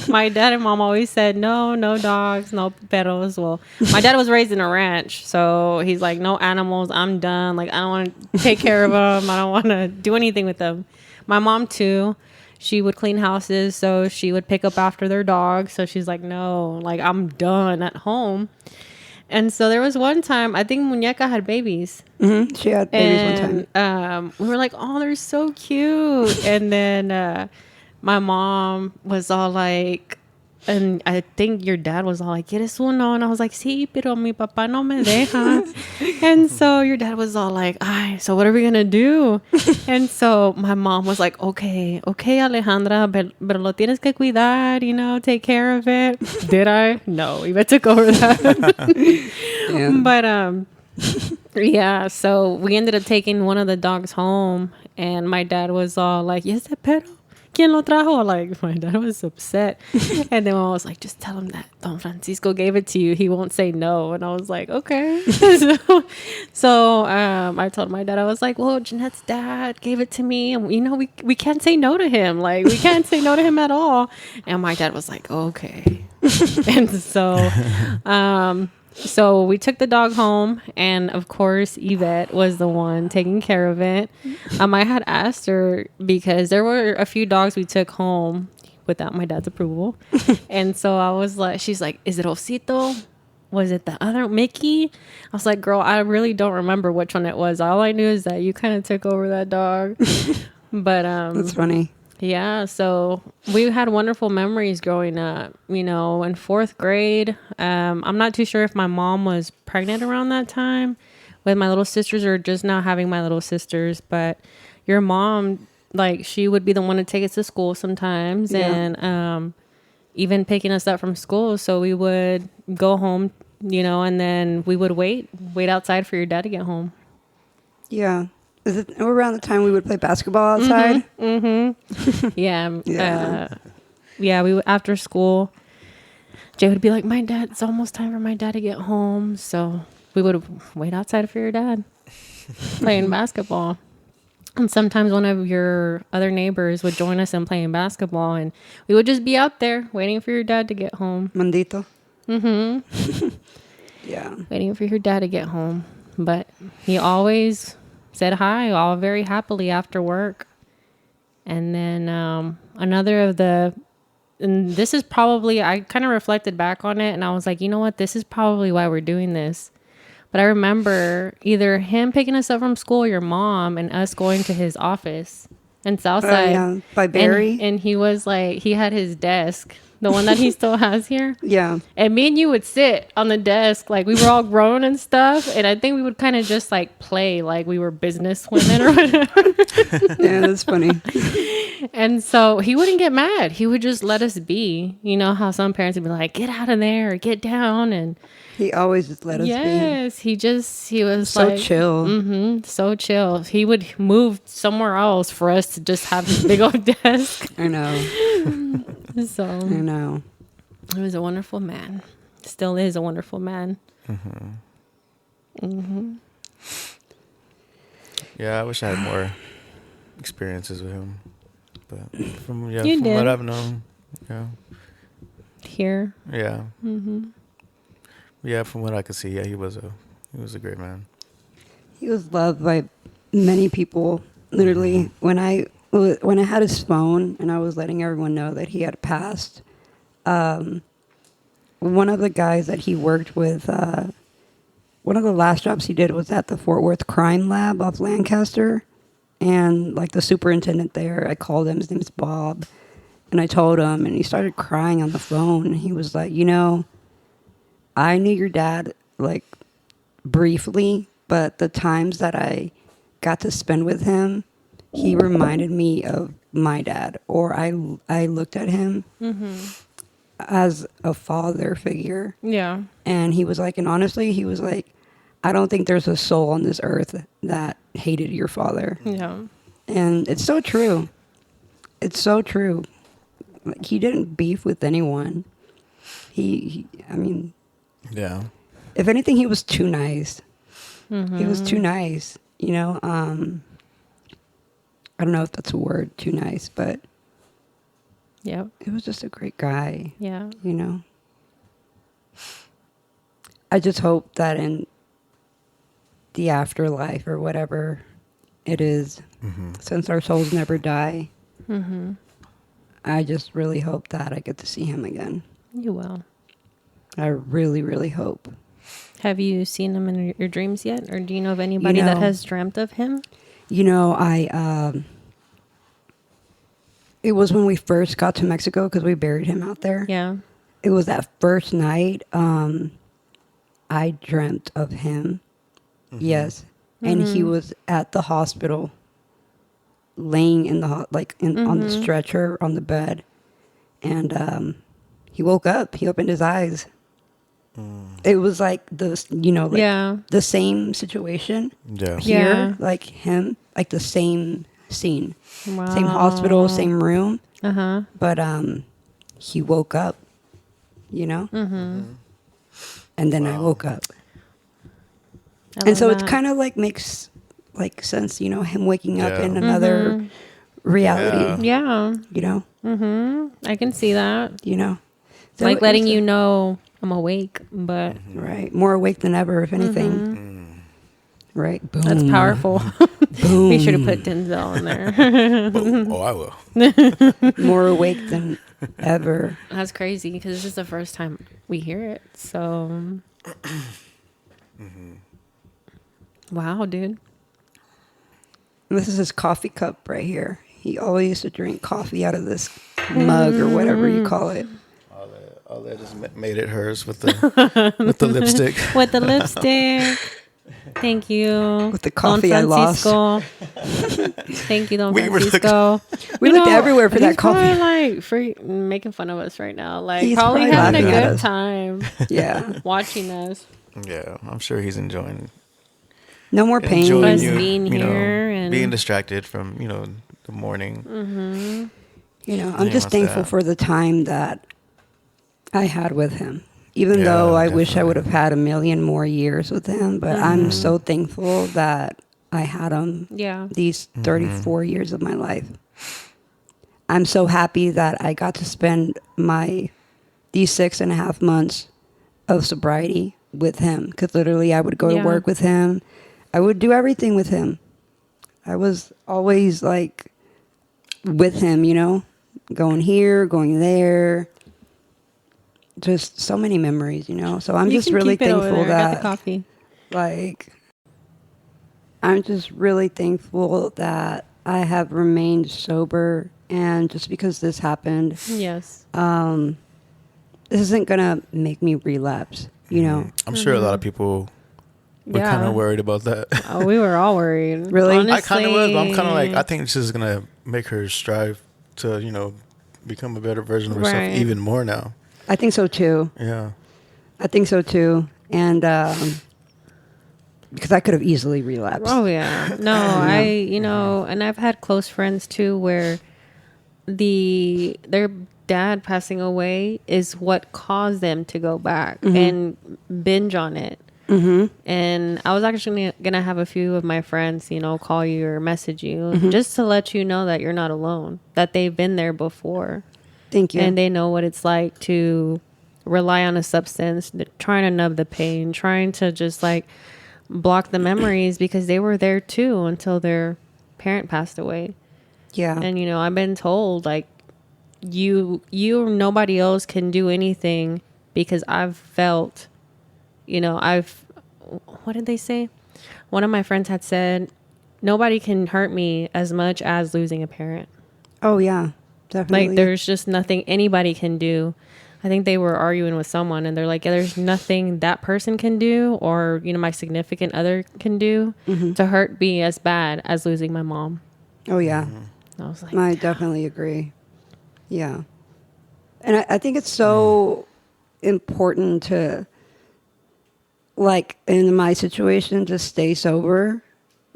My dad and mom always said, no dogs, no perros. Well, my dad was raised in a ranch, so he's like, no animals, I'm done. Like, I don't want to take care of them. I don't want to do anything with them. My mom, too, she would clean houses, so she would pick up after their dog. So she's like, no, like, I'm done at home. And so there was one time, I think Muñeca had babies. Mm-hmm. She had babies one time. We were like, oh, they're so cute. And then my mom was all like, and I think your dad was all like, ¿Quieres uno? And I was like, sí, pero mi papá no me deja. And so your dad was all like, ay, so what are we going to do? And so my mom was like, okay, Alejandra, pero lo tienes que cuidar, take care of it. Did I? No, Eva took over that. Yeah. But, yeah, so we ended up taking one of the dogs home, and my dad was all like, ¿Y ese perro? ¿Quién lo trajo? Like, my dad was upset. And then I was like, just tell him that Don Francisco gave it to you. He won't say no. And I was like, okay. so I told my dad, I was like, well, Jeanette's dad gave it to me. And, we can't say no to him. Like, we can't say no to him at all. And my dad was like, okay. And so we took the dog home, and of course Yvette was the one taking care of it. I had asked her, because there were a few dogs we took home without my dad's approval. And so I was like, she's like, is it Osito was it the other Mickey? I was like, girl, I really don't remember which one it was. All I knew is that you kind of took over that dog. But That's funny. yeah, so we had wonderful memories growing up. You know, in 4th grade, I'm not too sure if my mom was pregnant around that time with my little sisters or just now having my little sisters. But your mom, like, she would be the one to take us to school sometimes, Yeah. and even picking us up from school. So we would go home, you know, and then we would wait outside for your dad to get home. Yeah. Is it around the time we would play basketball outside? Yeah. Yeah. Yeah, we would, after school, Jay would be like, it's almost time for my dad to get home. So we would wait outside for your dad playing basketball. And sometimes one of your other neighbors would join us in playing basketball, and we would just be out there waiting for your dad to get home. Mandito. Yeah. Waiting for your dad to get home. But he always said hi, all very happily after work. And then another of the, and this is probably, I kind of reflected back on it and I was like, you know what, this is probably why we're doing this. But I remember either him picking us up from school or your mom and us going to his office in Southside. Yeah. By Barry. And he was like, he had his desk, the one that he still has here. Yeah. And me and you would sit on the desk, like we were all grown and stuff. And I think we would kind of just like play like we were business women or whatever. Yeah, that's funny. And so he wouldn't get mad. He would just let us be. You know how some parents would be like, get out of there, or get down. And He always just let us be. yes, he was So like, chill. so chill. He would move somewhere else for us to just have his big old desk. I know. So I know. he was a wonderful man. Still is a wonderful man. Yeah, I wish I had more experiences with him. But from You from did. what I've known, yeah, Here. yeah, yeah. From what I could see, yeah, he was a great man. He was loved by many people. Literally, when I had his phone and I was letting everyone know that he had passed, one of the guys that he worked with, one of the last jobs he did was at the Fort Worth Crime Lab off Lancaster. And like the superintendent there, I called him, his name's Bob, and I told him, and he started crying on the phone. And he was like, you know, I knew your dad like briefly, but the times that I got to spend with him, he reminded me of my dad, or I looked at him as a father figure. Yeah. And he was like, and honestly, he was like, I don't think there's a soul on this earth that hated your father. Yeah. And it's so true. It's so true. Like, he didn't beef with anyone. I mean, Yeah, if anything, he was too nice. He was too nice, you know. I don't know if that's a word, too nice, but Yep. he was just a great guy, Yeah. you know. I just hope that in the afterlife or whatever it is, since our souls never die, I just really hope that I get to see him again. You will. I really, really hope. Have you seen him in your dreams yet? Or do you know of anybody that know- has dreamt of him? You know, it was when we first got to Mexico because we buried him out there. Yeah. It was that first night. I dreamt of him. Yes, and he was at the hospital, laying in the on the stretcher on the bed, and he woke up. He opened his eyes. It was like Yeah. the same situation yeah, here, Yeah. like him, like the same scene, Wow. same hospital, same room, Uh-huh. but he woke up, you know, and then I woke up. And so it's kind of like makes like sense, you know, him waking up Yeah. in another reality, Yeah. you know, I can see that. you know, So Like letting it's you know I'm awake, but right, more awake than ever, if anything, right? Boom. that's powerful. Boom. We should have put Denzel in there. oh, I will. More awake than ever. That's crazy because this is the first time we hear it. So Wow, dude. This is his coffee cup right here. He always used to drink coffee out of this mug or whatever you call it. All that just made it hers with the with the lipstick. With the lipstick. Thank you. With the coffee I lost. Francisco. Thank you, Don We were Francisco. We looked everywhere for that he's coffee. probably like making fun of us right now. Like He's probably probably having a laughing at good us. time Yeah. watching us. Yeah, I'm sure he's enjoying No more pain. enjoying Us you, being you know, here and- being distracted from the morning. You know, I'm Yeah, just what's thankful that? for the time that I had with him. Even Yeah, though I wish I definitely. would have had a million more years with him, but I'm so thankful that I had him Yeah. these 34 years of my life. I'm so happy that I got to spend these 6.5 months of sobriety with him, because literally I would go Yeah. to work with him. I would do everything with him. I was always like with him, going here, going there. Just so many memories, So I'm You just can really keep it over thankful there. I got the that, coffee. like, I'm just really thankful that I have remained sober. And just because this happened, Yes. this isn't going to make me relapse, I'm sure a lot of people were kind of worried about that. Oh, we were all worried. Really? Honestly, I kind of was. But I'm kind of like, I think this is gonna make her strive to become a better version of herself Right. even more now. I think so too. Yeah. I think so too. And because I could have easily relapsed. Oh yeah. No, and I've had close friends too where their dad passing away is what caused them to go back and binge on it. And I was actually gonna have a few of my friends, call you or message you just to let you know that you're not alone, that they've been there before. Thank you. And they know what it's like to rely on a substance, trying to numb the pain, trying to just like block the memories, because they were there too until their parent passed away. yeah. And I've been told like you nobody else can do anything, because I've felt, what did they say? One of my friends had said, nobody can hurt me as much as losing a parent. Oh yeah. Definitely. Like there's just nothing anybody can do. I think they were arguing with someone and they're like, yeah, there's nothing that person can do or, my significant other can do to hurt me as bad as losing my mom. Oh yeah. And I was like, I definitely agree. Yeah. And I think it's so important to, like in my situation, just stay sober,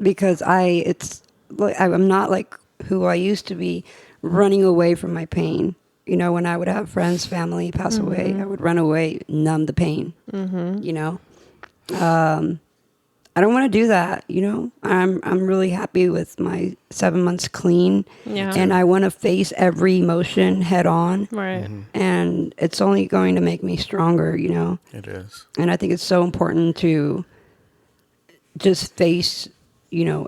because I'm not like who I used to be, running away from my pain. When I would have friends, family pass away, I would run away, numb the pain. I don't want to do that. I'm really happy with my 7 months clean, Yeah. and I want to face every emotion head on. right. And it's only going to make me stronger. It is. And I think it's so important to just face,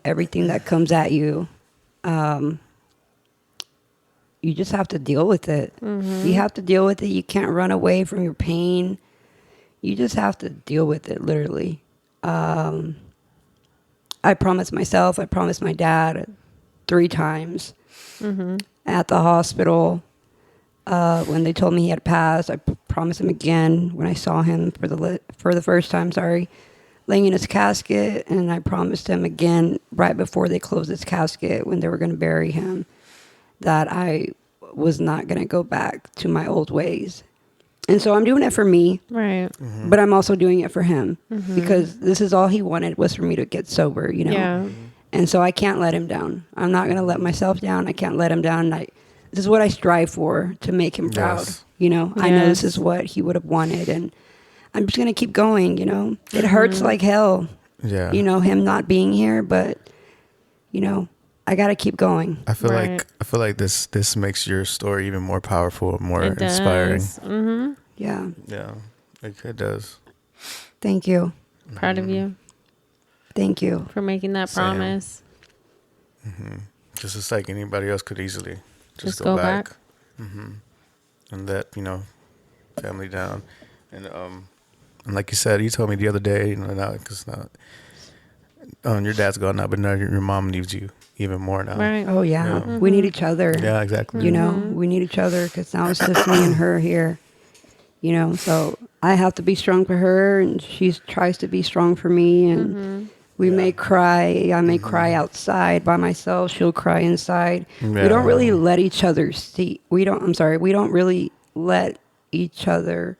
everything that comes at you. You just have to deal with it. You have to deal with it. You can't run away from your pain. You just have to deal with it, literally. I promised myself, I promised my dad 3 times at the hospital. When they told me he had passed, I promised him again when I saw him for the first time, laying in his casket. And I promised him again right before they closed his casket, when they were going to bury him, that I was not going to go back to my old ways. And so I'm doing it for me, Right. but I'm also doing it for him, because this is all he wanted, was for me to get sober, Yeah. And so I can't let him down. I'm not going to let myself down. I can't let him down. This is what I strive for, to make him proud. Yes. I know this Yes. is what he would have wanted, and I'm just going to keep going, It hurts like hell, Yeah. him not being here, but, I got to keep going. I feel Right. like this makes your story even more powerful, more It inspiring. does. Mm-hmm. Yeah. Yeah. It does. Thank you. Proud of you Thank you. for making that Same. promise. Just like anybody else could easily Just go go back. back. And let, family down. And And like you said, you told me the other day, you know, now because your dad's gone now, but now your mom needs you even more now. Right. Oh yeah, Yeah. we need each other. Yeah, exactly. You know, we need each other because now it's just me and her here. You know, so I have to be strong for her, and she tries to be strong for me, and we may cry. I may cry outside by myself. She'll cry inside. We don't really let each other see. We don't really let each other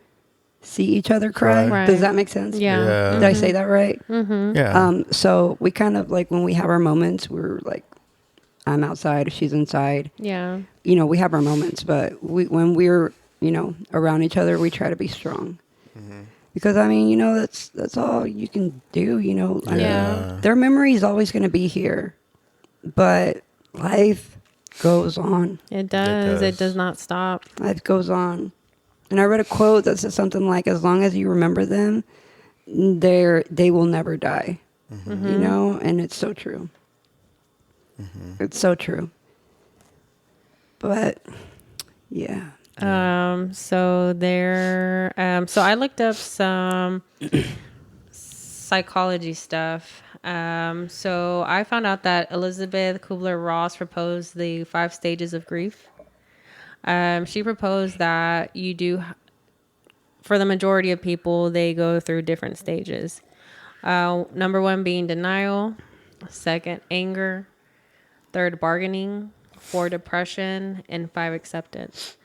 see each other cry. Right. Does that make sense? Yeah. Did I say that right? Yeah. So we kind of like when we have our moments, we're like, I'm outside, she's inside. Yeah. You know, we have our moments, but when we're, you know, around each other, we try to be strong. Because I mean, you know, that's all you can do. You know, I mean, Yeah. their memory is always going to be here, but life goes on. It does. It does. does not stop. Life goes on. And I read a quote that said something like, "As long as you remember them, they will never die." You know, and it's so true. It's so true. But yeah. So I looked up some psychology stuff. So I found out that Elizabeth Kubler-Ross proposed the 5 stages of grief. She proposed that for the majority of people, they go through different stages. Number 1 being denial, 2nd, anger, 3rd, bargaining, 4, depression, and 5, acceptance.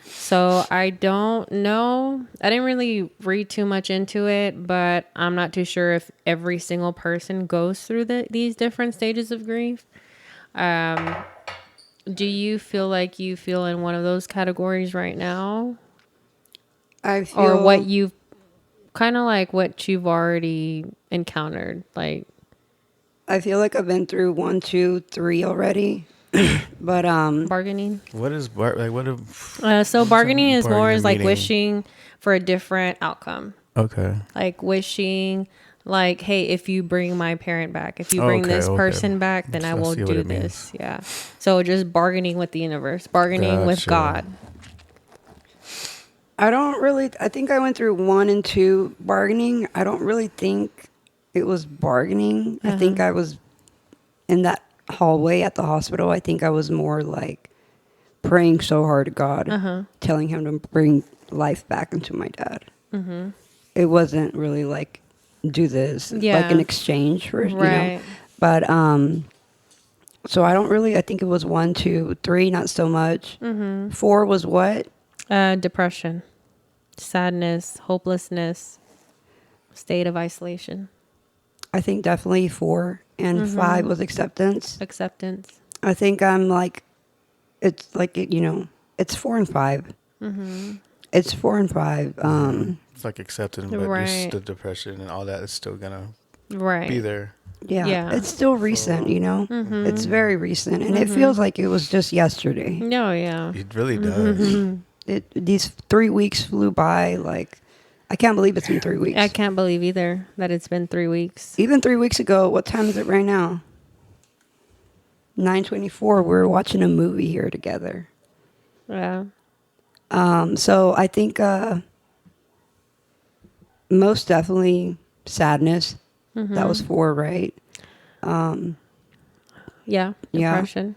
So I don't know. I didn't really read too much into it, but I'm not too sure if every single person goes through these different stages of grief. Do you feel like you feel in one of those categories right now? I feel, Or what you've kind of like what you've already encountered? Like, I feel like I've been through 1, 2, 3 already. But bargaining? What is what? So bargaining is more bargaining is like meaning? wishing for a different outcome. Okay. Like wishing, like, hey, if you bring my parent back, if you bring this person back, then I will see what do it means. this. Yeah. So just bargaining with the universe, bargaining with Gotcha. God. I think I went through 1 and 2 bargaining. I don't really think it was bargaining. I think I was in that hallway at the hospital. I think I was more like praying so hard to God, telling him to bring life back into my dad. It wasn't really like, do this, like Yeah. an exchange for, you know. Right. But, so I don't really, I think it was 1, 2, 3, not so much. 4 was what? Depression, sadness, hopelessness, state of isolation, I think definitely 4, and 5 was acceptance. acceptance. I think I'm like, it's like, you know, it's 4 and 5. It's 4 and 5. It's like accepting, but Right. just the depression and all that is still gonna Right. be there. Yeah, Yeah. it's still recent, you know. It's very recent, and it feels like it was just yesterday. No, yeah. It really does. These 3 weeks flew by. Like, I can't believe it's been 3 weeks. I can't believe either that it's been 3 weeks. Even 3 weeks ago, what time is it right now? 9:24. We're watching a movie here together. Yeah. So I think most definitely sadness. That was 4, right? Yeah. Yeah. Depression.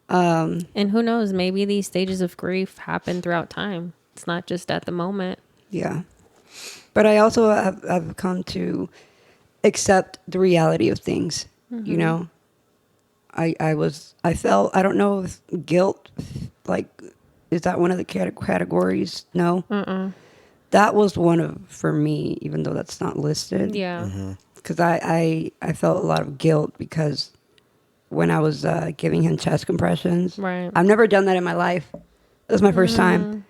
And who knows? Maybe these stages of grief happen throughout time. It's not just at the moment. Yeah. But I also have come to accept the reality of things. You know, I felt, I don't know if guilt, like, is that one of the categories? No. That was one for me, even though that's not listed. Yeah. Because I felt a lot of guilt because when I was giving him chest compressions. Right. I've never done that in my life. It was my first time.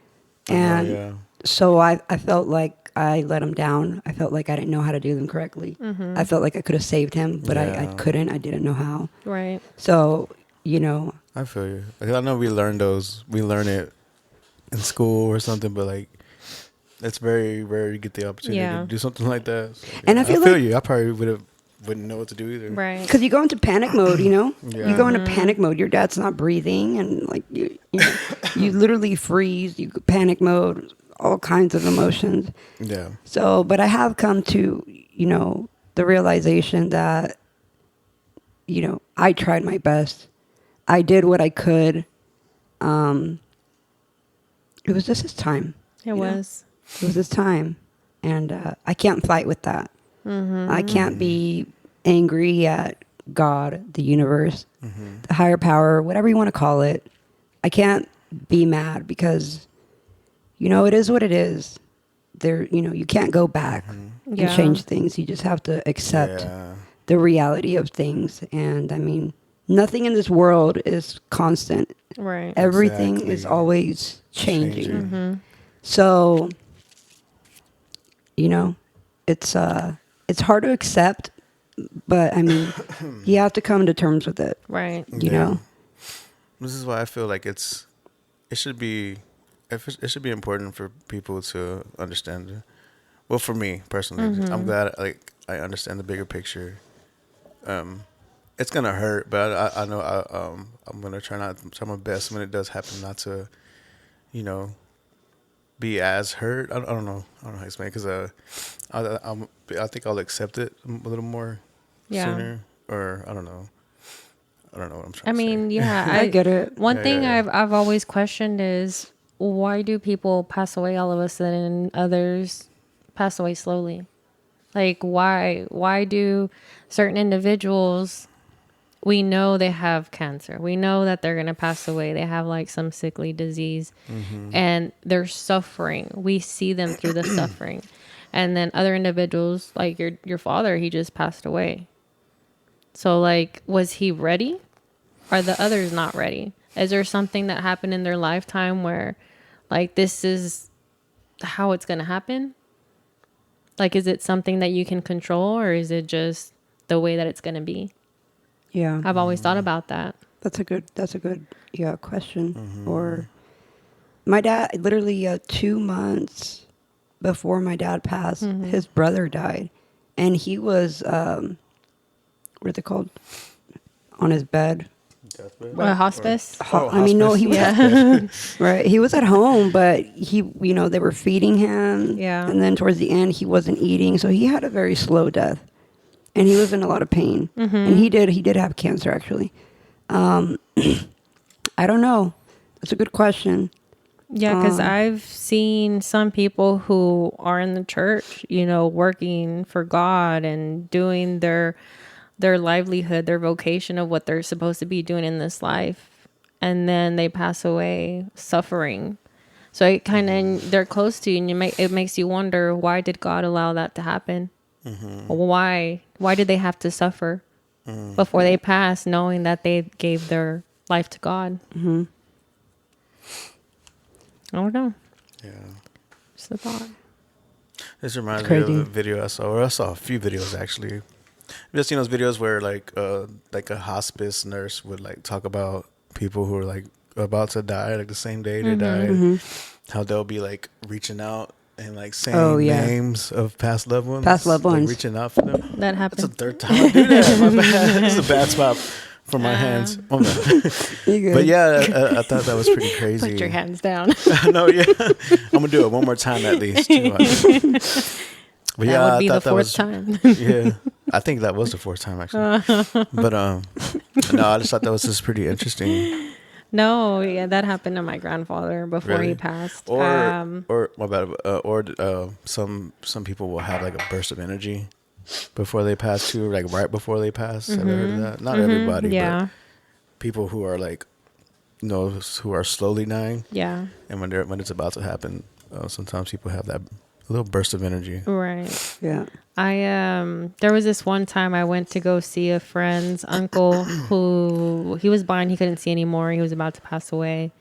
And yeah. so I felt like I let him down. I felt like I didn't know how to do them correctly. I felt like I could have saved him, but I Yeah. couldn't. I didn't know how. Right. So, you know, I feel you. Like, I know we learn it in school or something, but like it's very rare you get the opportunity Yeah. to do something like that. So, And I I feel feel like- you. I probably wouldn't know what to do either. Right. because you go into panic mode, you know? Yeah. You go into panic mode. Your dad's not breathing, and like you literally freeze. You go panic mode. all kinds of emotions. Yeah. So, but I have come to, the realization that, I tried my best. I did what I could. It was just his time. It was. It was his time. And I can't fight with that. I can't be angry at God, the universe, the higher power, whatever you want to call it. I can't be mad because, it is what it is. There, you can't go back and Yeah. change things. You just have to accept Yeah. the reality of things. And I mean, nothing in this world is constant. Right. Everything Exactly. is always changing. Changing. So, it's hard to accept, but I mean, you have to come to terms with it. Right. You know. This is why I feel like it should be important for people to understand. Well, for me personally, I'm glad I understand the bigger picture. It's gonna hurt, but I know I'm gonna try my best when it does happen not to, be as hurt. I don't know how to explain because I think I'll accept it a little more sooner, or I don't know what I'm trying. I mean, yeah, I get it. One Yeah, thing yeah, yeah. I've always questioned is why do people pass away all of a sudden and others pass away slowly? Like why do certain individuals, we know they have cancer, we know that they're going to pass away, they have like some sickly disease, and they're suffering, we see them through the suffering, and then other individuals like your father, he just passed away. So like, was he ready? Are the others not ready? Is there something that happened in their lifetime where like this is how it's going to happen? Like, is it something that you can control, or is it just the way that it's going to be? Yeah. I've always thought about that. That's a good question. Or my dad, literally 2 months before my dad passed, his brother died, and he was what are they called? On his bed. Hospice? I mean, no, he was Yeah. right. He was at home, but they were feeding him. Yeah. And then towards the end, he wasn't eating, so he had a very slow death, and he was in a lot of pain. And he did have cancer, actually. I don't know. That's a good question. Yeah, because I've seen some people who are in the church, working for God and doing their livelihood, their vocation of what they're supposed to be doing in this life. And then they pass away suffering. So it kind of, they're close to you, and it makes you wonder, why did God allow that to happen? Why did they have to suffer before they passed, knowing that they gave their life to God? I don't know. Yeah. Just a thought. This reminds me Crazy. of a video I saw, or I saw a few videos actually. Have you ever seen those videos where like a hospice nurse would like talk about people who are like about to die, like the same day they died, how they'll be like reaching out and like saying names of past loved ones. Like, reaching out for them. That That's happened. the third time I do that. My bad. This is a bad spot for my hands. Oh, no. You good? But yeah, I thought that was pretty crazy. Put your hands down. No, yeah. I'm gonna do it one more time at least. Too. But yeah, That would be I the thought that fourth was, time. Yeah, I think that was the fourth time actually. But no, I just thought that was just pretty interesting. No, yeah, that happened to my grandfather before he Really? passed. Or my bad. Some people will have like a burst of energy before they pass too, like right before they pass. Have you heard of that? Not everybody, yeah, but people who are like, who are slowly dying, yeah, and when it's about to happen, sometimes people have that little burst of energy. right. Yeah. There was this one time I went to go see a friend's uncle who he was blind, he couldn't see anymore, he was about to pass away.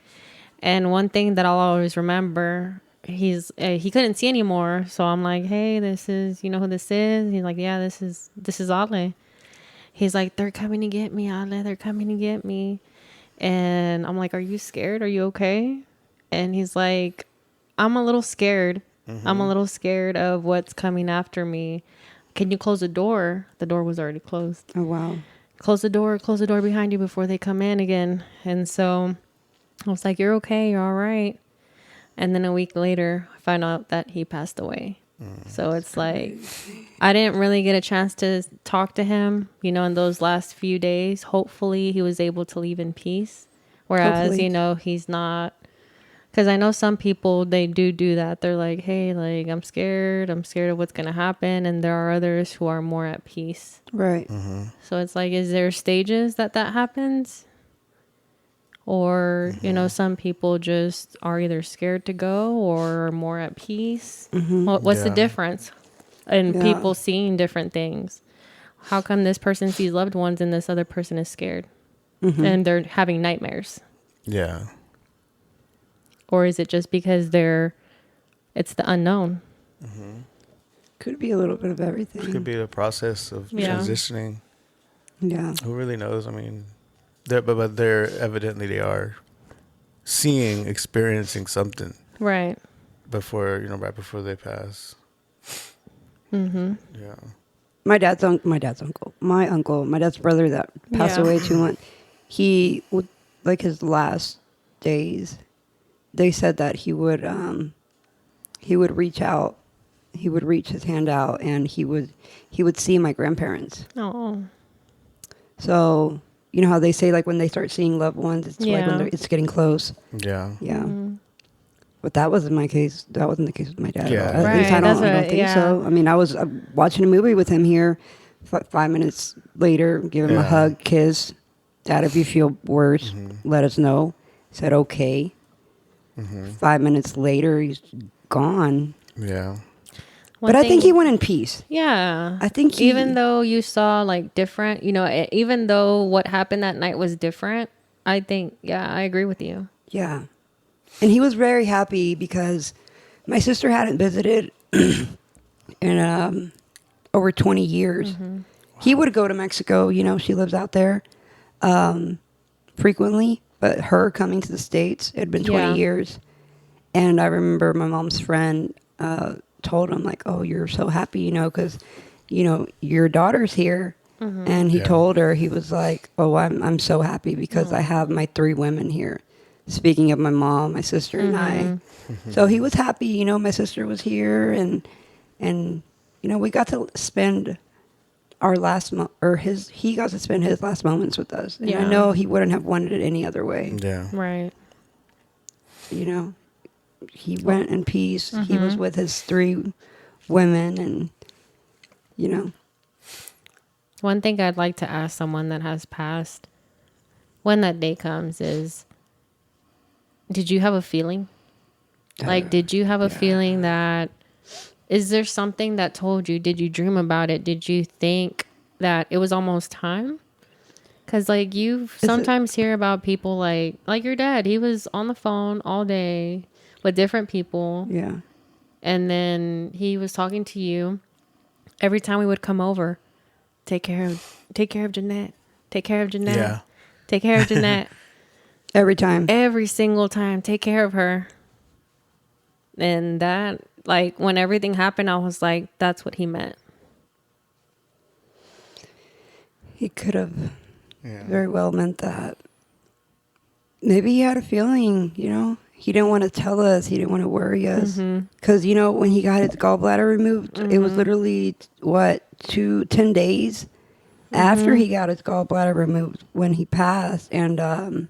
And one thing that I'll always remember, he couldn't see anymore, so I'm like, hey, this is, you know who this is? He's like, yeah, this is Ale. He's like, they're coming to get me, Ale, they're coming to get me. And I'm like, are you scared? Are you okay? And he's like, I'm a little scared. I'm a little scared of what's coming after me. Can you close the door? The door was already closed. Oh, wow. Close the door behind you before they come in again. And so I was like, you're okay, you're all right. And then a week later, I found out that he passed away. So it's like, I didn't really get a chance to talk to him, you know, in those last few days. Hopefully he was able to leave in peace. Whereas, Hopefully. you know, he's not, because I know some people, they do that. They're like, hey, like, I'm scared of what's going to happen. And there are others who are more at peace. Right. So it's like, is there stages that happens? Or, you know, some people just are either scared to go or are more at peace. What's the Yeah. difference in Yeah. people seeing different things? How come this person sees loved ones and this other person is scared and they're having nightmares? Yeah. Or is it just because it's the unknown? Could be a little bit of everything. It could be the process of Yeah. transitioning. Yeah. Who really knows? I mean, but they're evidently they are seeing, experiencing something Right. before, right before they pass. Yeah. My dad's uncle, my dad's brother that passed Yeah. away 2 months. He would, like his last days, they said that he would reach out, he would reach his hand out, and he would see my grandparents. Oh. So you know how they say like when they start seeing loved ones, it's like when Yeah. it's getting close. Yeah. Yeah. But that wasn't my case. That wasn't the case with my dad. Yeah. At Right, least I that's don't what- think yeah. so. I mean, I was watching a movie with him here. 5 minutes later, give him a Yeah. hug, kiss. Dad, if you feel worse, let us know. Said okay. 5 minutes later, he's gone. Yeah. One But I think thing- he went in peace. Yeah. I think he- even though you saw like different, you know, even though what happened that night was different, I think, yeah, I agree with you. Yeah. And he was very happy because my sister hadn't visited in over 20 years. He would go to Mexico, you know, she lives out there frequently, but her coming to the States, it had been 20 Yeah. years. And I remember my mom's friend told him, like, oh, you're so happy, you know, because, you know, your daughter's here. And he Yeah. told her, he was like, oh, I'm so happy because I have my 3 women here. Speaking of my mom, my sister, and I. So he was happy, you know, my sister was here, and you know, we got to spend our last he got to spend his last moments with us. And I Yeah. know he wouldn't have wanted it any other way. Yeah. Right. You know, he went in peace. He was with his 3 women, and you know, One thing I'd like to ask someone that has passed when that day comes is, did you have a feeling? Like, did you have a feeling that, is there something that told you, did you dream about it? Did you think that it was almost time? Because, like, you sometimes hear about people like your dad. He was on the phone all day with different people. yeah, And then he was talking to you every time we would come over. Take care of Jeanette. Take care of Jeanette. Yeah. Take care of Jeanette. every time. Every single time. Take care of her. And that, like, when everything happened, I was like, that's what he meant. He could have Yeah. very well meant that. Maybe he had a feeling, you know. He didn't want to tell us. He didn't want to worry us. Because, you know, when he got his gallbladder removed, it was literally, 10 days after he got his gallbladder removed when he passed. And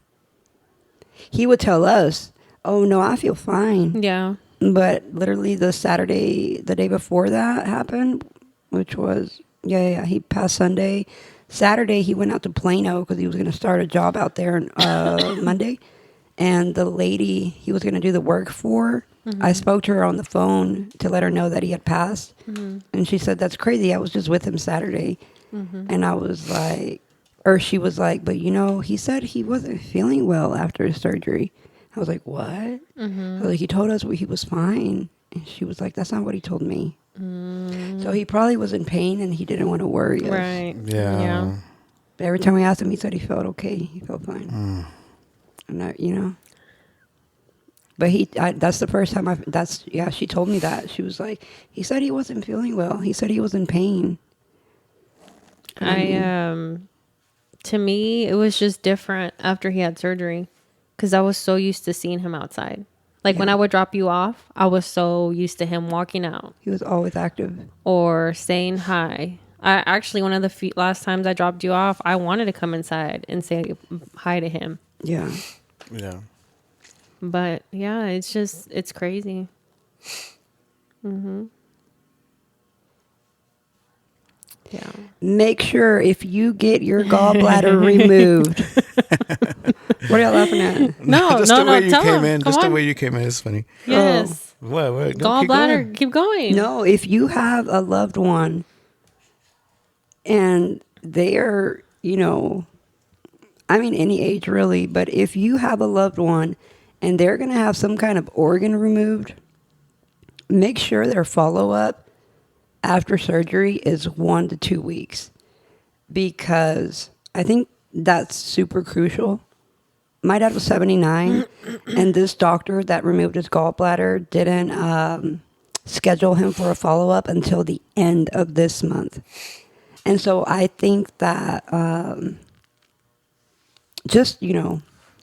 he would tell us, oh, no, I feel fine. Yeah. But literally the day before that happened, which was, he passed Sunday. Saturday, he went out to Plano because he was going to start a job out there on Monday. And the lady he was going to do the work for, I spoke to her on the phone to let her know that he had passed. And she said, that's crazy. I was just with him Saturday. And I was like, or she was like, but you know, he said he wasn't feeling well after his surgery. I was like, what? I was like, he told us he was fine. And she was like, that's not what he told me. So he probably was in pain and he didn't want to worry us. Right. Yeah. Yeah. But every time we asked him, he said he felt okay. He felt fine. And I, you know. But that's the first time she told me that. She was like, he said he wasn't feeling well. He said he was in pain. To me, it was just different after he had surgery because I was so used to seeing him outside. Like when I would drop you off, I was so used to him walking out He was always active. or saying hi. I actually, one of the last times I dropped you off, I wanted to come inside and say hi to him. Yeah. Yeah. But yeah, it's crazy. Yeah. Make sure if you get your gallbladder removed. What are y'all laughing at? No, just no, the no. way you Tell came him. in. Come Just the on. way you came in is funny. Yes. What? No, keep Gallbladder. going. Keep going. No, if you have a loved one and they are, I mean, any age really, but if you have a loved one and they're going to have some kind of organ removed, make sure their follow up after surgery is 1 to 2 weeks, because I think that's super crucial. My dad was 79, and this doctor that removed his gallbladder didn't schedule him for a follow-up until the end of this month. And so I think that just,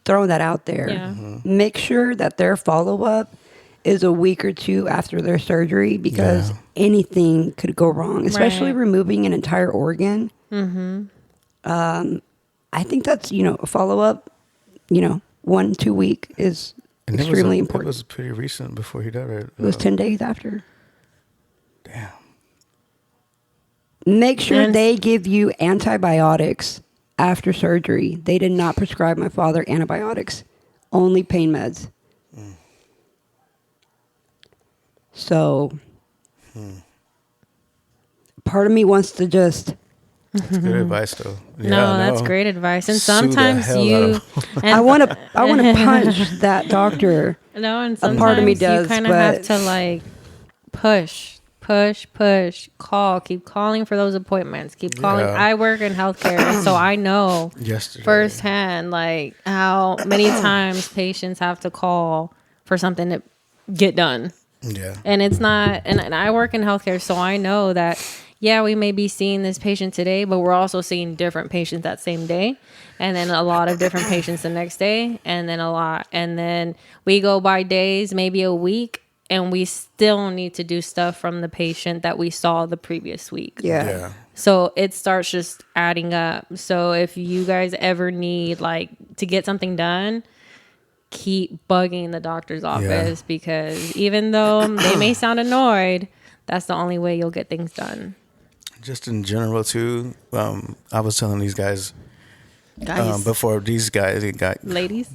throwing that out there, Yeah. make sure that their follow-up is a week or two after their surgery, because anything could go wrong, especially Right. removing an entire organ. I think that's, a follow-up, 1 2 week is And extremely It important. was pretty recent before he died, right? It was 10 days after. Damn. Make sure And- they give you antibiotics after surgery. They did not prescribe my father antibiotics, only pain meds. So, part of me wants to just, That's good advice, though. Yeah, No, that's great advice. And Sue the sometimes hell out you, of and I want to punch that doctor. no, and a sometimes part of me does, you kind of have but- to like push, call, keep calling for those appointments, keep calling. Yeah. I work in healthcare, and so I know Yesterday. firsthand like how many times patients have to call for something to get done. Yeah. And it's not, and I work in healthcare, so I know that, yeah, we may be seeing this patient today, but we're also seeing different patients that same day. And then a lot of different patients the next day. And then we go by days, maybe a week, and we still need to do stuff from the patient that we saw the previous week. Yeah. So it starts just adding up. So if you guys ever need like to get something done, keep bugging the doctor's office, because even though they may sound annoyed, that's the only way you'll get things done. Just in general, too, I was telling these guys, Guys, before these guys, ladies,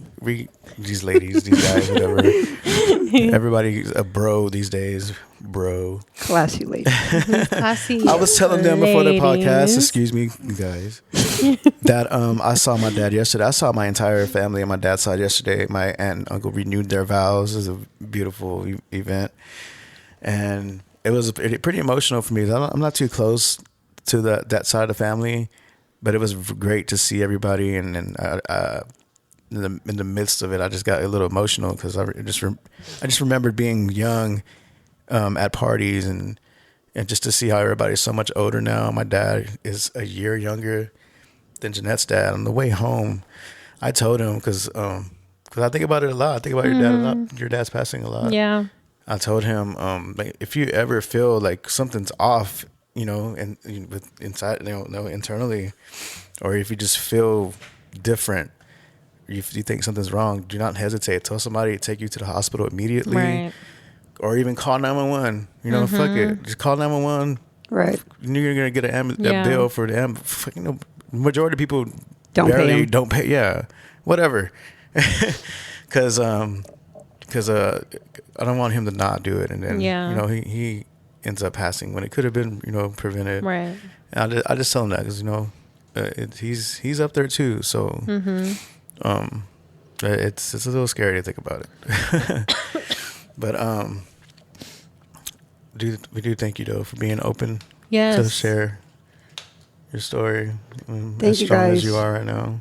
these ladies, these guys, whatever. Everybody's a bro these days, bro. Classy lady. classy. I was telling them before the podcast, ladies. excuse me, you guys, that I saw my dad yesterday. I saw my entire family on my dad's side yesterday. My aunt and uncle renewed their vows. It was a beautiful event. And it was pretty emotional for me. I'm not too close to that side of the family, but it was great to see everybody. And then in the midst of it, I just got a little emotional because I just remembered being young at parties and just to see how everybody's so much older now. My dad is a year younger than Jeanette's dad. On the way home, I told him because I think about it a lot. I think about your dad a lot. Your dad's passing a lot. Yeah. I told him, like, if you ever feel like something's off, and with inside, internally, or if you just feel different, if you think something's wrong, do not hesitate. Tell somebody to take you to the hospital immediately, Right. or even call 911. Fuck it, just call 911. Right. You're gonna get a Yeah. bill for the majority of people Don't pay barely 'em. don't pay. Yeah, whatever. Because I don't want him to not do it, and then Yeah. he ends up passing when it could have been prevented. Right. And I just tell him that because he's up there too. So it's a little scary to think about it. But we do thank you though for being open to Yes. share your story. Thank as you, strong guys. as you are right now.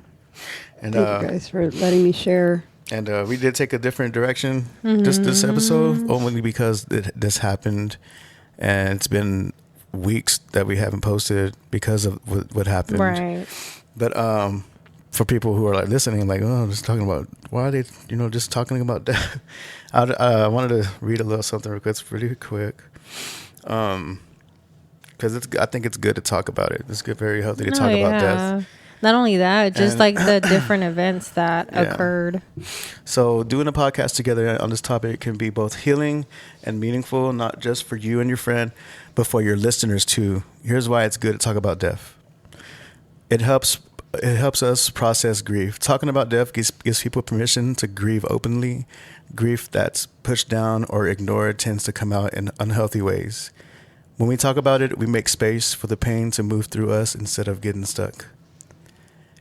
And Thank you guys for letting me share. And we did take a different direction this episode, only because this happened, and it's been weeks that we haven't posted because of what happened. Right. But for people who are like listening, like, oh, just talking about, why are they, just talking about death? I wanted to read a little something real quick. It's really quick. Because I think it's good to talk about it. It's good, very healthy to talk about death. Not only that, just And- like the different events that Yeah. occurred. So doing a podcast together on this topic can be both healing and meaningful, not just for you and your friend, but for your listeners too. Here's why it's good to talk about death. It helps us process grief. Talking about death gives people permission to grieve openly. Grief that's pushed down or ignored tends to come out in unhealthy ways. When we talk about it, we make space for the pain to move through us instead of getting stuck.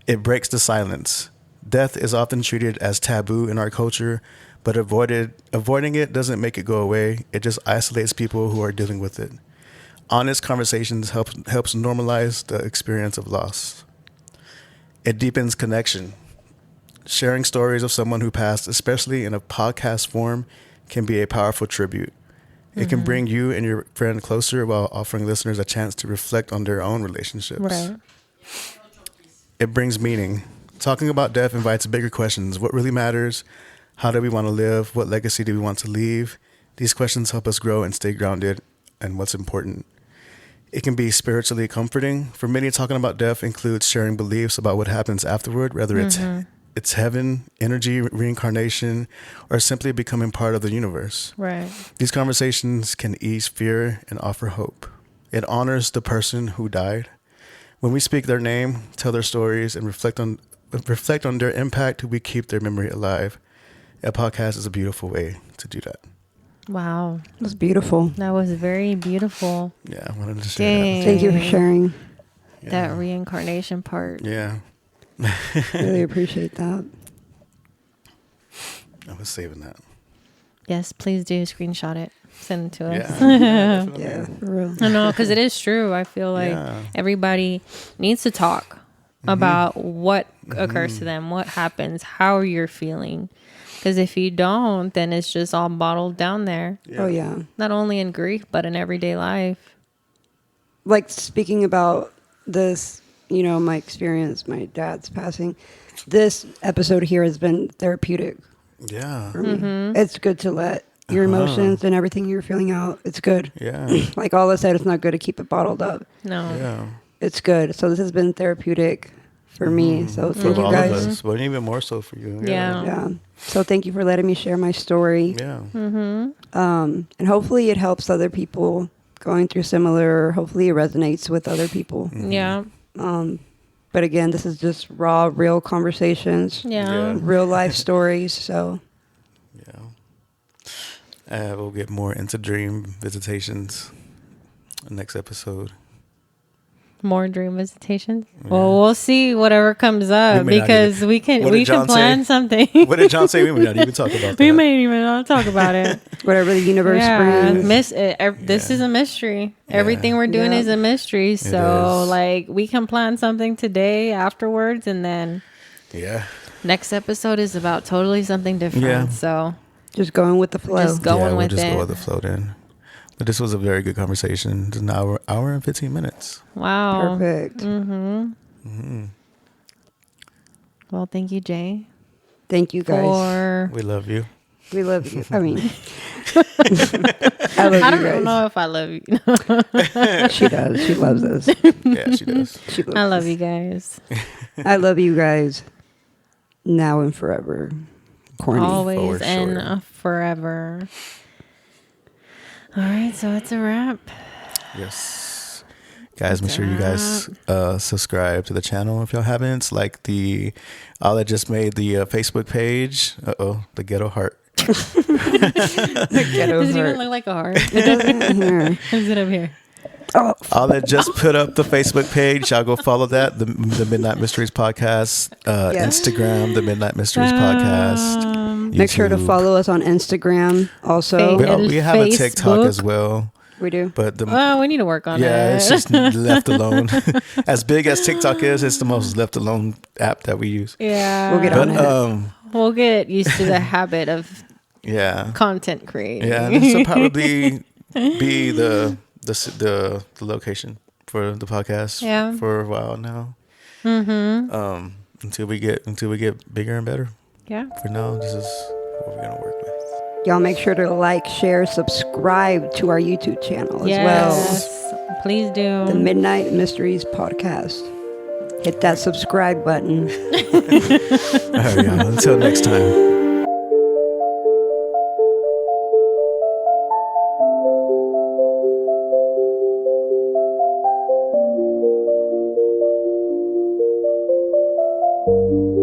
It breaks the silence. Death is often treated as taboo in our culture, but avoiding it doesn't make it go away. It just isolates people who are dealing with it. Honest conversations helps normalize the experience of loss. It deepens connection. Sharing stories of someone who passed, especially in a podcast form, can be a powerful tribute. It can bring you and your friend closer while offering listeners a chance to reflect on their own relationships. Right. It brings meaning. Talking about death invites bigger questions. What really matters? How do we want to live? What legacy do we want to leave? These questions help us grow and stay grounded in what's important. It can be spiritually comforting. For many, talking about death includes sharing beliefs about what happens afterward, whether it's heaven, energy, reincarnation, or simply becoming part of the universe. Right. These conversations can ease fear and offer hope. It honors the person who died. When we speak their name, tell their stories, and reflect on their impact, we keep their memory alive. A podcast is a beautiful way to do that. Wow. That's beautiful. That was very beautiful. Yeah, I wanted to share Dang. Thank you for sharing. that. That reincarnation part. Yeah, Really appreciate that. I was saving that. Yes, please do screenshot it. Send it to us. Yeah. Yeah, for real. I know, because it is true. I feel like Yeah. everybody needs to talk about what occurs to them, what happens, how you're feeling. Because if you don't, then it's just all bottled down there. Oh, yeah. Not only in grief, but in everyday life. Like, speaking about this, my experience, my dad's passing, this episode here has been therapeutic Yeah. for me. It's good to let your emotions and everything you're feeling out. It's good. Yeah. Like all I said, it's not good to keep it bottled up. No. Yeah. It's good. So this has been therapeutic for me. So For thank you all guys. of us, but even more so for you. Yeah. Yeah. So thank you for letting me share my story. Yeah. And hopefully it helps other people going through similar. Hopefully it resonates with other people. Yeah. But again, this is just raw, real conversations, Yeah. real life stories. So Yeah. We'll get more into dream visitations next episode. More dream visitations. Well, we'll see whatever comes up We may not because even- we can What did can John plan say? something. What did John say? We may not even talk about that. We may even not talk about it. whatever the universe Yeah, brings. this is a mystery. Everything we're doing Yeah. is a mystery. So, is. like, we can plan something today afterwards, and then Yeah. next episode is about totally something different. Yeah. So, Just going with the flow. Just go- Going yeah, we'll with just it. go with the flow then. But this was a very good conversation. It's an hour and 15 minutes. wow. Perfect. Well, thank you, Jay, Thank you guys. for. We love you. We love you. I mean, I love I you don't guys. know if I love you. She does. She loves us. Yeah, she does. She loves I love us. you guys. I love you guys now and forever. Corny. Always For and sure. forever. All right, so it's a wrap. Yes. Guys, make sure you guys subscribe to the channel if y'all haven't. Like Ala just made the Facebook page. The Ghetto Heart. Ghetto Does it even heart. look like a heart? It doesn't here. Is it up here? Oh, Ala just put up the Facebook page. Y'all go follow that. The Midnight Mysteries Podcast. Yes. Instagram, the Midnight Mysteries Podcast. make sure to YouTube. follow us on Instagram also. Fa- We have a TikTok Facebook. as well. We do. But We need to work on it. it's just left alone. As big as TikTok is, it's the most left alone app that we use. Yeah. We'll get But on it. We'll get used to the habit of yeah, content creating. yeah. This will probably be the location for the podcast. Yeah. for a while now. until we get bigger and better. Yeah. For now, this is what we're gonna work with. Y'all make sure to like, share, subscribe to our YouTube channel as well. Yes. Please do. The Midnight Mysteries Podcast. Hit that subscribe button. All right, y'all. Until next time. Thank you.